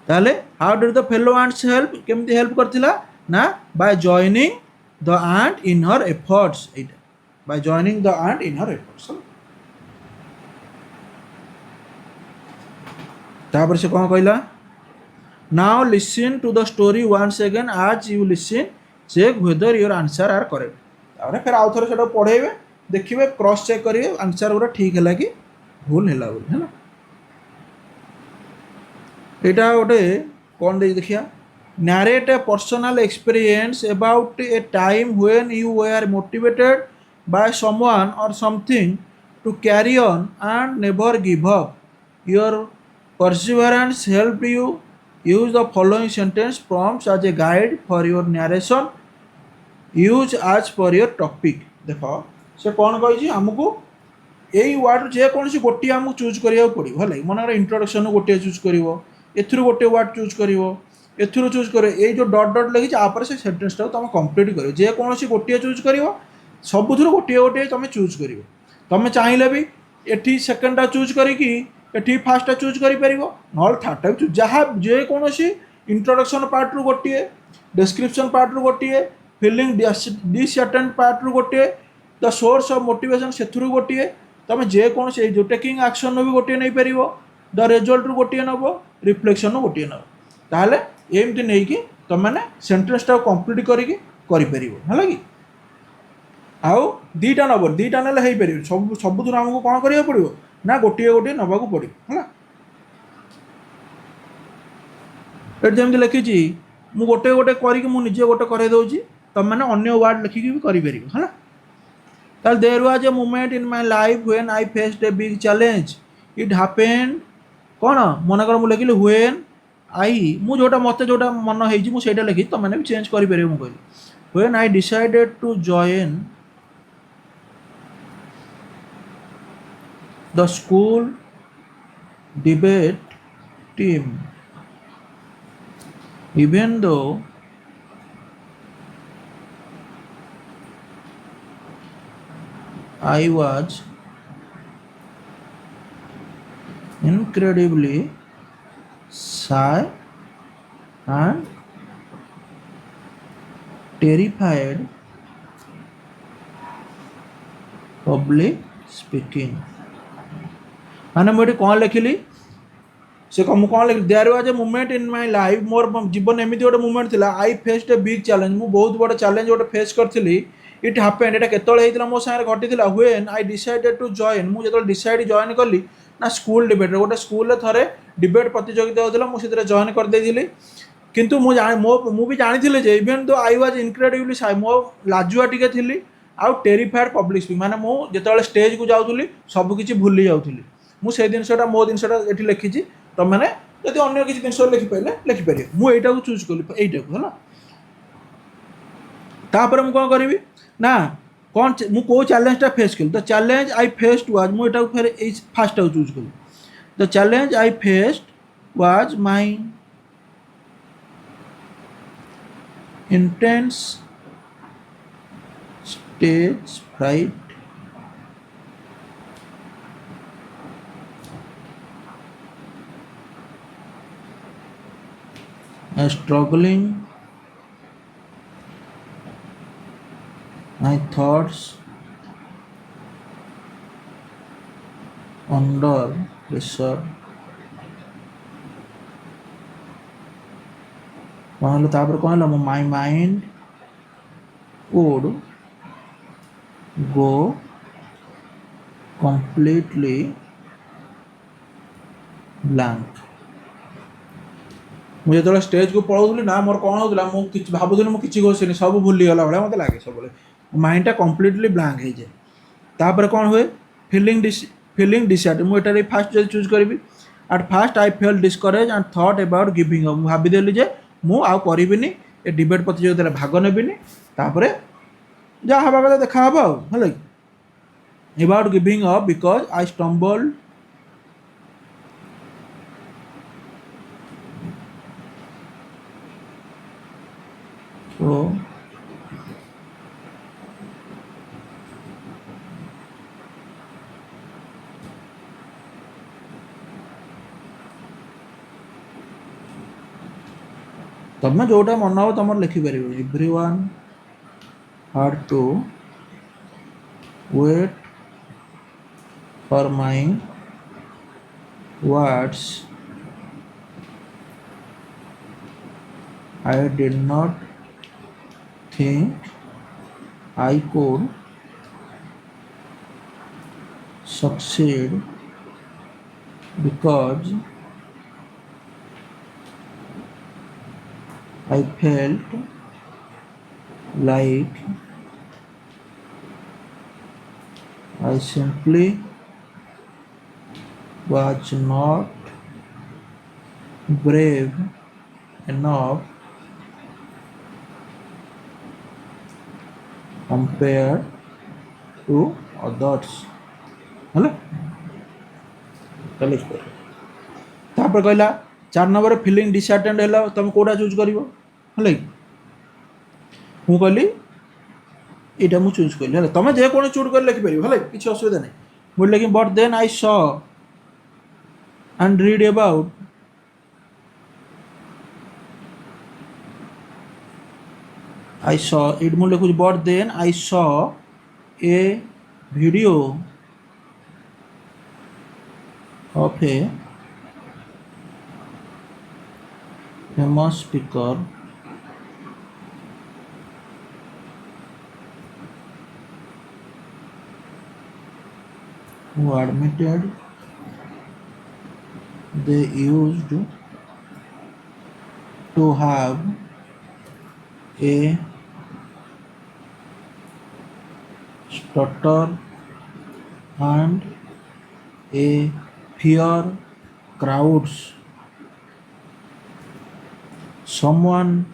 ताले how did the fellow ants help केमती हेल्प करथिला ना by joining the ant in her efforts एटा by joining the ant in her efforts. तापर से कौन कहला now listen to the story once again as you listen check whether your answer are correct. तापर फिर आउ थोड़े से पढ़ेबे देखिए क्रॉस चेक करिए आंसर गुरा ठीक है कि भूल है बोली है ना। यहाँ गोटे कौन दे देखिया narrate a personal experience about a time when you were motivated by someone or something to carry on and never give up. Your perseverance helped you. Use the following sentence prompts as a guide for your narration. Use as per your topic. देखो से कौन कही आमको यही ward जेकोसी गोटे आमको choose करा पड़ो है मन इंट्रोडक्शन गोटे चूज कर एथुरु गोटे वार्ड चूज कर एथुरु चूज कर ये जो डट डट लगी आप से सेंटेंस तुम कंप्लीट कर जेकोसी गोटे चूज कर सबुथ गोटे गोटे तुम चूज कर तुम चाहिए भी ये सेकेंडा चूज करी फास्टा चूज कर ना थर्डा भी जहाँ जेकोसी इंट्रोडक्शन पार्ट रु गोटे डिस्क्रिप्शन पार्ट रु गोटे फिलिंग डिसअटेंड पार्ट रु गोटे द सोर्स ऑफ मोटिवेशन से गोटे तुम जेकोसी जो टेकिंग एक्शन भी गोटे नहीं पार द रिजल्ट रु गोटे नब रिफ्लेक्शन गोटे नब ताहले एमती नहीं कि तुम मैंने सेंटेंसटा कंप्लीट करिपर है कि आउ दीटा नब दीटा ना हो पार सब सबुद आमको कौन करा पड़ो ना गोटे गोटे नवा पड़ो है जमी लिखी मु गोटे गोटे करजे गोटे कर दूसरी तुम मैंने अन्य वार्ड लिखिकी भी कर है ताल there was a moment in my life when I faced a big challenge it happened कौन मनकर मुझे लिखिली व्हेन आई मु जोटा मत जोटा मन होता लिखी तुम मैंने भी चेंज कर मुझे when I decided to join the school debate team even though I was incredibly shy and terrified public speaking. माने मुझे कौन लिखिली से मुझे कौन लिखिली there was a moment in my life मोर जीवन एमती गोटे मोमेंट थिला I faced a big challenge मु बहुत बड़ा चैलेंज गोटे फेस करथिली इट हैपेंड एटा केतले मो सागर घटी when I decided to join मुझे जो डिसाइड जॉइन कली ना स्कूल डिबेट गोटे स्कूल थे डिबेट प्रतियोगिता होता मुझे जॉइन करदे किंतु भी जानी जे इवेन दो आई वाज इनक्रेडिबली शाय मो लाजुआ टिके थी आउ टेरिफाइड पब्लिक स्पीक माने मुझे स्टेज को जाऊली सबकि भूली जाऊली मुझे जिनसा मो जिनसा ये लिखी तुम मैंने जब अन्य किसी जिन लिखिपारे लिखिपर मुझे चूज कली यहीटा है तापर मुझे कौन करी ना कौन मु को चैलेंजटा फेस कली the challenge I faced was मुझे फिर फास्ट चूज कली the challenge I faced was my intense stage fright struggling my thoughts under pressure कौन तापर कौन है my mind would go completely blank मुझे जो स्टेज को पढ़ाऊली ना मोर कौन होता मुझे भावुली मुझे घोषिनी सब भूलीगला भाई मत लगे सब माइंडटा कम्प्लीटली ब्लांक हो जाए तापर कौन हुए फिलिंग डिसैट मुझे फास्ट जो चूज करी at first I felt discourage and thought about giving up भाविदेली जे मु आउ करिबिनी ए डिबेट प्रतियोगिता भाग नेबिनी तापर जहाँ हवा कथा देखा हवा है about giving up because I stumbled so तुम जोटा मन हो तुम लिखिपर everyone had to wait for my words I did not think I could succeed because I felt like I simply was not brave enough compared to others है चलो तापर कहला 4 number filling डिसअटेंड है तुम कौटा चूज कर मु कहली यहाँ मुझे चूज कली तुम जेको चूज कर लिखिपर है किसी असुविधा नहीं मुझे लिखी but then I saw and read about I saw it मुझे लिखुच but then I saw a video of a famous speaker who admitted they used to have a stutter and a fear crowds. Someone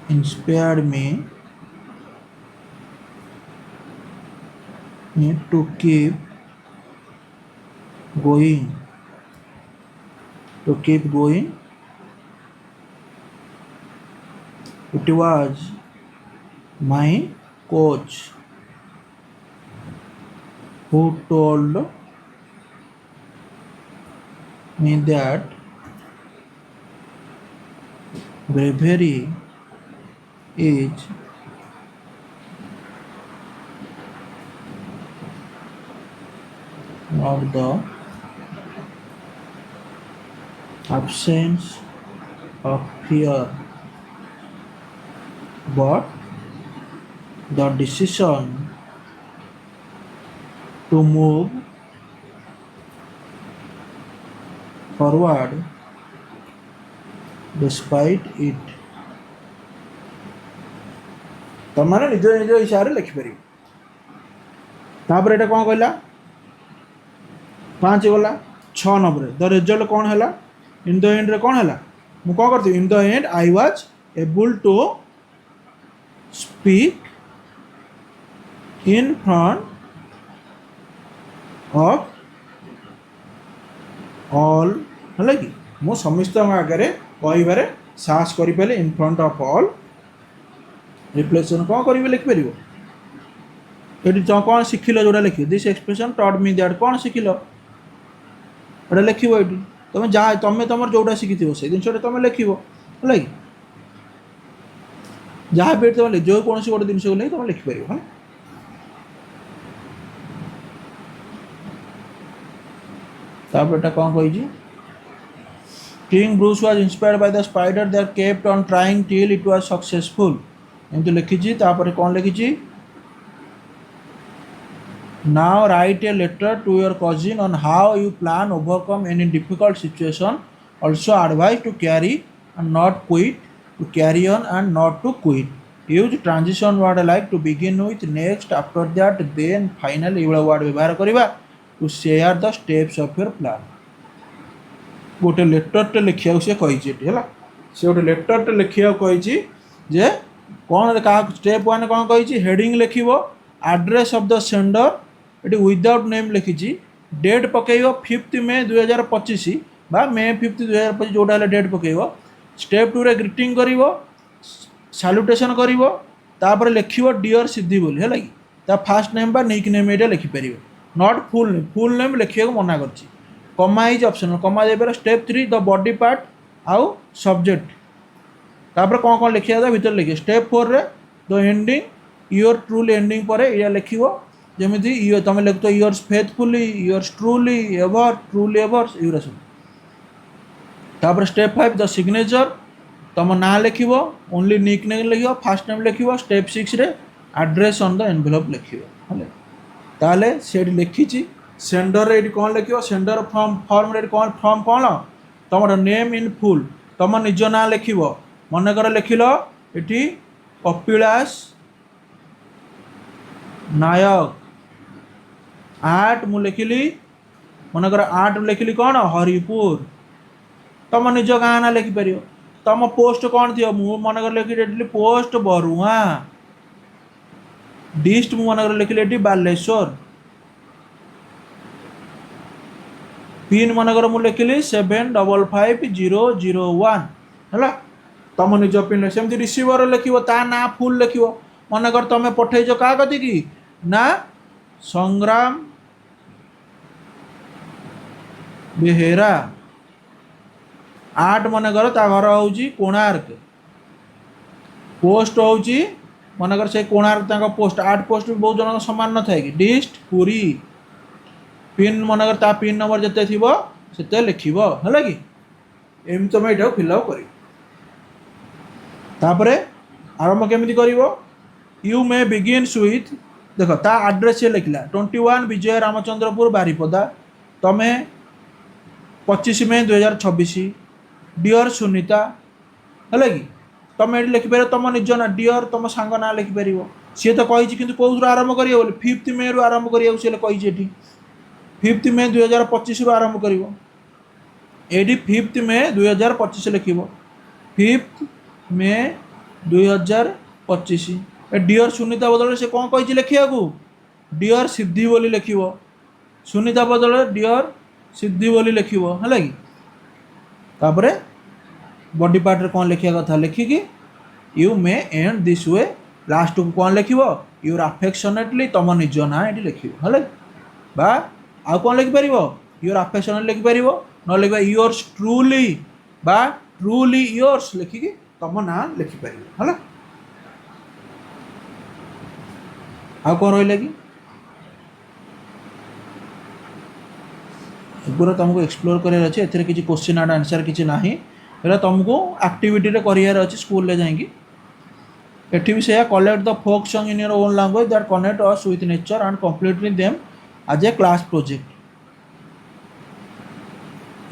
inspired me to keep going. It was my coach who told me that bravery is not the absence of fear but the decision to move forward despite it तमाने निज निज हिसाब से लिखिपर तापर एटा कौन कहला 5 गला 6 number the result कौन है इन द एंड रे कौन है मु कौन करती in the end I was able to speak in front of all है कि मु समस्त आगे कहबार साहस करें in front of all reflection कौन करेंगे लिखिपर ये कौन शिखिल जोटा लिख this expression taught me that कौन शिखिल एटा लिख ये तुम जहाँ तुम तुम जोटा शिखी से जिनसा तुम लिख है जहाँ भी तुम जो कौन गोटे जिन को नहीं तुम लिखिपर हाँ तापर कौन कही King Bruce was inspired by the spider that kept on trying till it was successful. ଏମିତି ଲେଖିଛି। ତାପରେ କ'ଣ ଲେଖିଛି? Now write a letter to your cousin on how you plan overcome any difficult situation. Also advise to carry and not quit, to carry on and not to quit. Use transition word like to begin with, next, after that, then, finally ଏଇଭଳିଆ word ବ୍ୟବହାର କରିବା to share the steps of your plan। गोटे लेटरटे लिखा सी कही है से गोटे लेटरटे लिखा कही जे कौन क्या स्टेप वन कौन कही हेडिंग लिख एड्रेस ऑफ द सेंडर ये विदाउट नेम लिखी डेट पकड़ 5 मे 2025 बा मे 5 2025 जोटा डेट पकड़ स्टेप 2 रे ग्रीटिंग कर साल्यूटेशन कर लिख डियर सिद्धि बोली है कि फास्ट नेम बा निक नेम ये लिखिपर नॉट फुल नेम लिखा मना कर कमा इज ऑप्शनल कमा देपर। स्टेप 3 द बॉडी पार्ट आउ सब्जेक्ट तापर कौन कौन लिखा था भीतर लिखे। स्टेप 4 रे the ending your truly ending पर या लिख जमी तुम लिख तो yours faithfully yours truly ever truly ever यूरा सब। तापर स्टेप 5 द सिग्नेचर तुम ना लिख ओनली निक नेम लिख फास्ट नेम लिख। स्टेप 6 रे एड्रेस ऑन द एनवेलप लिख ताले से लिखी सेंडर ये कौन लिख सेंडर फॉर्म रे कौन फॉर्म कौन तुम नेम इन फुल तुम निज ना लिख मनकर लिखल ये कपिलास नायक आर्ट मु लिखिली मनकर आर्ट लिखिली कौन हरिपुर तुम निज गाँ ना लिखिपर। तुम पोस्ट कौन थी मु मनकर लिखी पोस्ट बरुआ डिस्ट मु मनकर लिखिली बालेश्वर पिन मनकर मु लिखिली 755001 है तुम निज पिन सेमती रिसीवर लिख ता ना फुल लिख मनकर तुम पठेज क्या कथी कि ना संग्राम बेहेरा आर्ट मनकर ता घर हूँ कोणार्क पोस्ट हूँ मनकर से कोणार्क पोस्ट आर्ट पोस्ट भी बहुत जन सामान न थाए कि डिस्ट पुरी पिन मनकर ता पिन नंबर जिते थी से लिख है कि एम तुम ये फिलअप कर आरंभ केमी कर यू मे बिगिन्स विथ देख ता आड्रेस से लिखला 21 विजय रामचंद्रपुर बारिपदा तुम्हें 25 मे 2026 डियर सुनीता है कि तुम ये लिखिपर तुम निज ना डियर तुम सांग ना लिखिपर सी तो कही कि कौन आरंभ कर 5 मे रु आरंभ करी 5 मे 2025 रु आरंभ कर 5 मे 2025 लिख 5 मे 2025 डियर सुनीता बदल से कौन कही लिखा डियर सिद्धि बोली लिख सुनीता बदल डियर सिद्धि बोली लिख है कि तापर बॉडी पार्ट रे कौन लिखा कथा लिखिकी you may end this way last को कौन लिख यूर अफेक्शनेटली तुम निज ना ये लिख है बा आउ कौन लिखिपर यूर अफेक्शनेट लिखिपर न लिख योर्स ट्रूली बा ट्रूली योर्स लिखिकी तुम ना लिखिपर है आउ कौन रहा कि पूरा तुमको एक्सप्लोर करार अच्छे ए किसी क्वेश्चन एंड आंसर किसी ना ये तुमको एक्टिविटी रे करार अच्छे स्कूल जाकि एटी भी से collect the folk song in your own language that connect us with nature and completely them as a class project.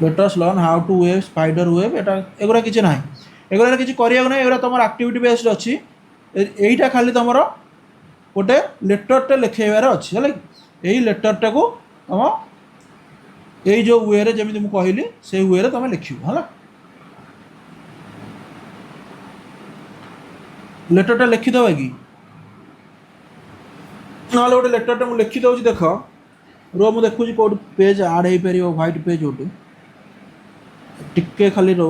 Let us learn how to weave spider web एगुरा किसी ना एगुरा किसी करिया ना एगुरा तुम एक्टिविटी बेस्ड अच्छी यहीटा खाली तुम गोटे लेटरटे लिखेबार अच्छी है यही लेटरटा को तुम यही जो वे रे जमी मुझे कहली से वे रे तुम लिख है लेटरटा लिखिदेव कि ना गोटे लेटरटे मुझे लिखिदे देख रो मुझे देखुची कौट पेज आड हो पार व्हाइट पेज गोटे टिके खाली रो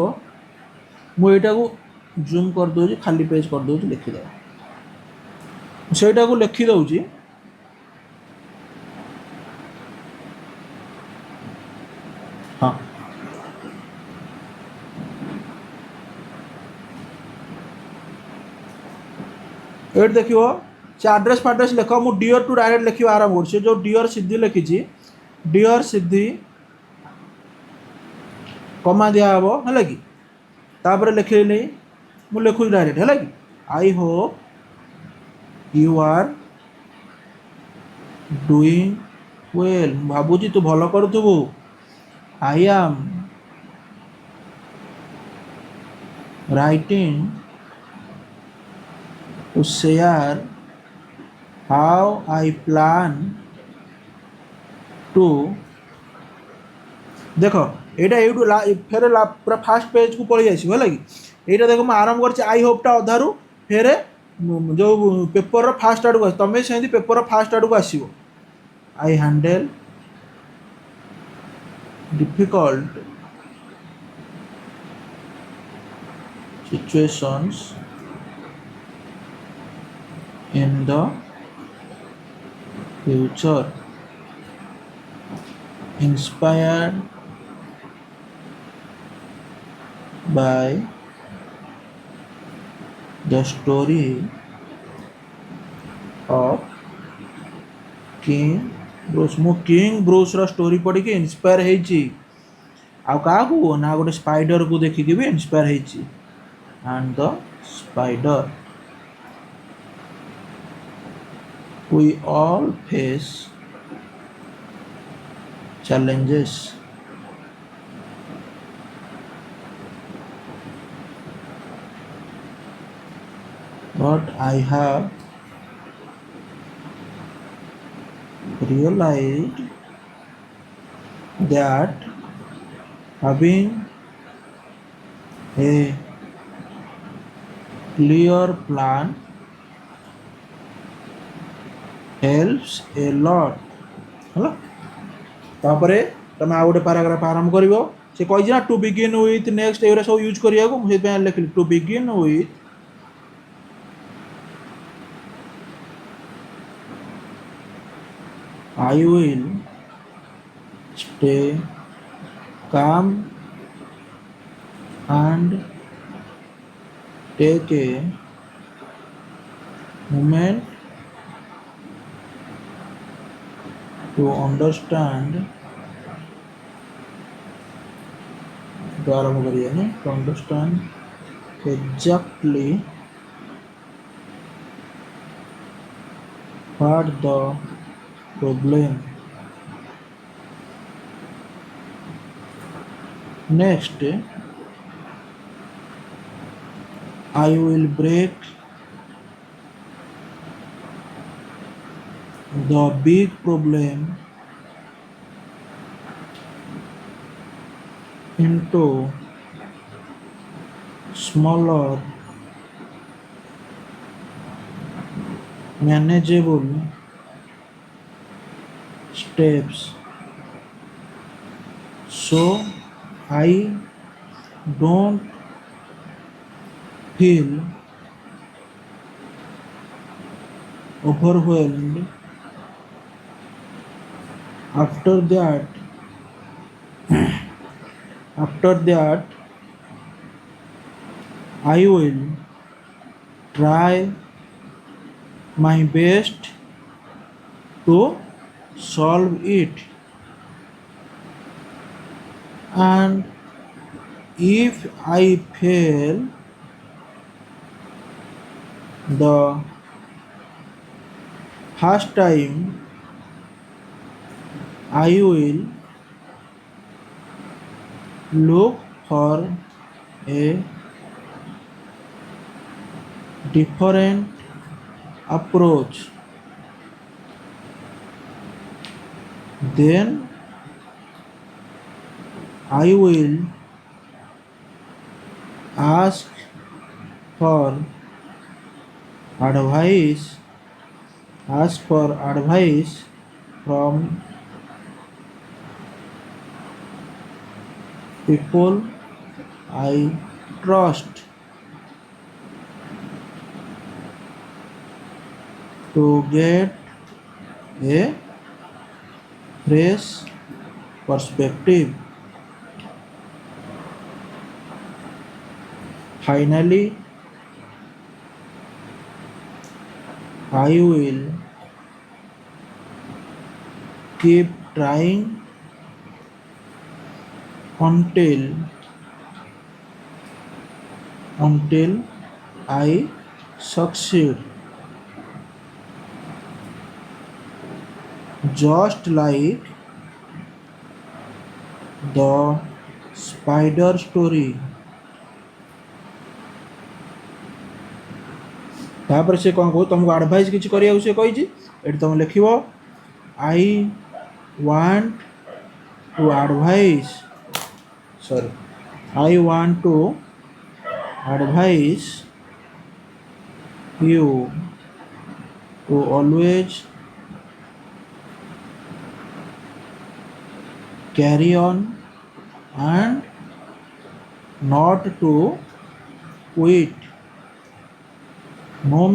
मुझा को जूम कर दूँ खाली पेज कर दूँ लिखिदे सेटा को लिखिदे हाँ ये देख से आड्रेस फाड्रेस लिख मु डियर टू डायरेक्ट लिख आरंभ से जो डियर सिद्धि लिखी डियर सिद्धि कमा दिया हे है कि तापर लिखिली मुझे लिखुच डायरेक्ट है कि I hope you are doing well भावुची तू भल करूथुबु I am writing to share how I plan to देख यहाँ ये फेर पूरा फास्ट पेज को पलि आस है कि यहाँ देख मुझे आरंभ कर आई होपटा अधारू फेर जो पेपर फास्ट आड़ को तुम से पेपर फास्ट आड़ को आसो I handle difficult situations in the future inspired by the story of king Bruce मु किंग ब्रूस रो स्टोरी पढ़ी के इंस्पायर हेची आ का को ना गोटे स्पाइडर को देखिक भी इंस्पायर हेची and the spider we all face challenges but I have realized that having a clear plan helps a lot है तापरे तुम आ गोटे पैराग्राफ आरंभ कर से कही ना टू बिगिन विथ नेक्स्ट एवं सब यूज करा लिखली to begin with I will stay calm and take a moment to understand to understand exactly what the problem. Next, I will break the big problem into smaller, manageable steps so I don't feel overwhelmed. After that I will try my best to solve it, and if I fail the first time I will look for a different approach. Then I will ask for advice from people I trust to get a fresh perspective. Finally, I will keep trying until until I succeed, just like the spider story। तापर से कौन कहो तुमको advice किसी करिया से कही एटी तुम लिख I want to advise sorry I want to advise you to always carry on and not to quit no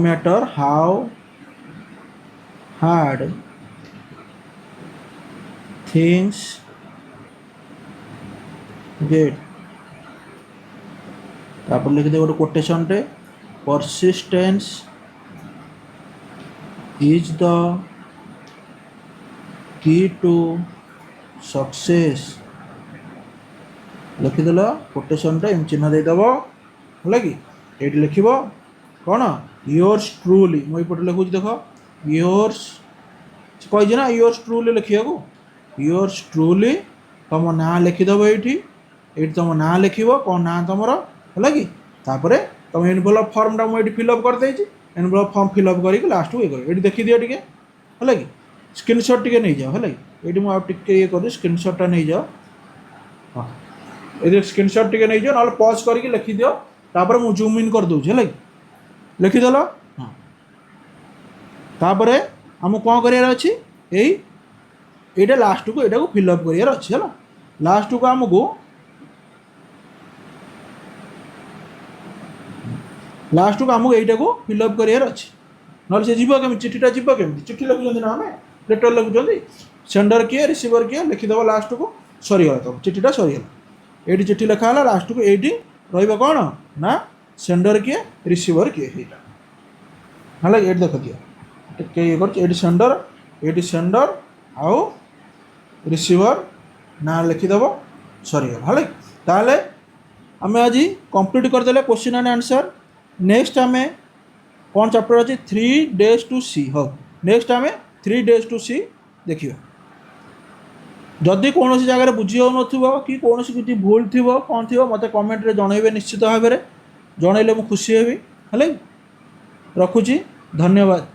matter how hard things get। तापर लिख दे गोटे कोटेशन टे persistence is the key to success। लिखिदेल quotation टा चिन्ह देदेव है कि ये लिख कौन योर्स ट्रूली मुझे लिखुच देख योर्स कही ना योर्स ट्रूली लिखा योर्स ट्रूली तुम ना लिखिदेव ये तुम ना लिख कौन ना तुम है कि तुम एनवेलप फॉर्म टा मुझे फिलअप करदे एनवेलप फॉर्म फिलअप करके लास्ट को ये कर देखी दियो टे है कि स्क्रीनशॉट टे नहीं जाओ है ये मुझे ये कर स्क्रीनशॉटा नहीं जाओ हाँ ये स्क्रीनशॉट टे नहीं जाओ ना पॉज करके लिखी दियो तापर मु जूम इन कर दूँ है लिखिदेल हाँ तापर आम कौन करार अच्छी यही लास्ट को यहाँ फिलअप करार अच्छी है लास्ट को आमको लास्ट को आमको यहीटा को फिलअप करार अच्छी ना से जीव केमी चिठीटा जीव केमी चिठी लिखुं ना आम लेटर लिखुं सेंडर किए रिसीवर किए लिखिदेव लास्ट को सरीगला तुम चिठीटा सरीगला ये चिठी लिखाला लास्ट को ये रहा कौन ना सेंडर किए रिसीवर किए है ये देख दियो ये कर सेंडर आउ रिसीवर ना लिखिदेव सरीगला है ताले आम आज कंप्लीट करदे क्वेश्चन एंड आंसर। नेक्स्ट आम कौन चैप्टर अच्छी 3 days to see हाँ नेक्स्ट आम 3 days to see देखिए जदि कौन सी जगह बुझी हो कि कौन किसी भूल थी कौन थी मत कमेंट रे जनइबे निश्चित भाव में जनइले मुझे खुशी हेबी है रखुची धन्यवाद।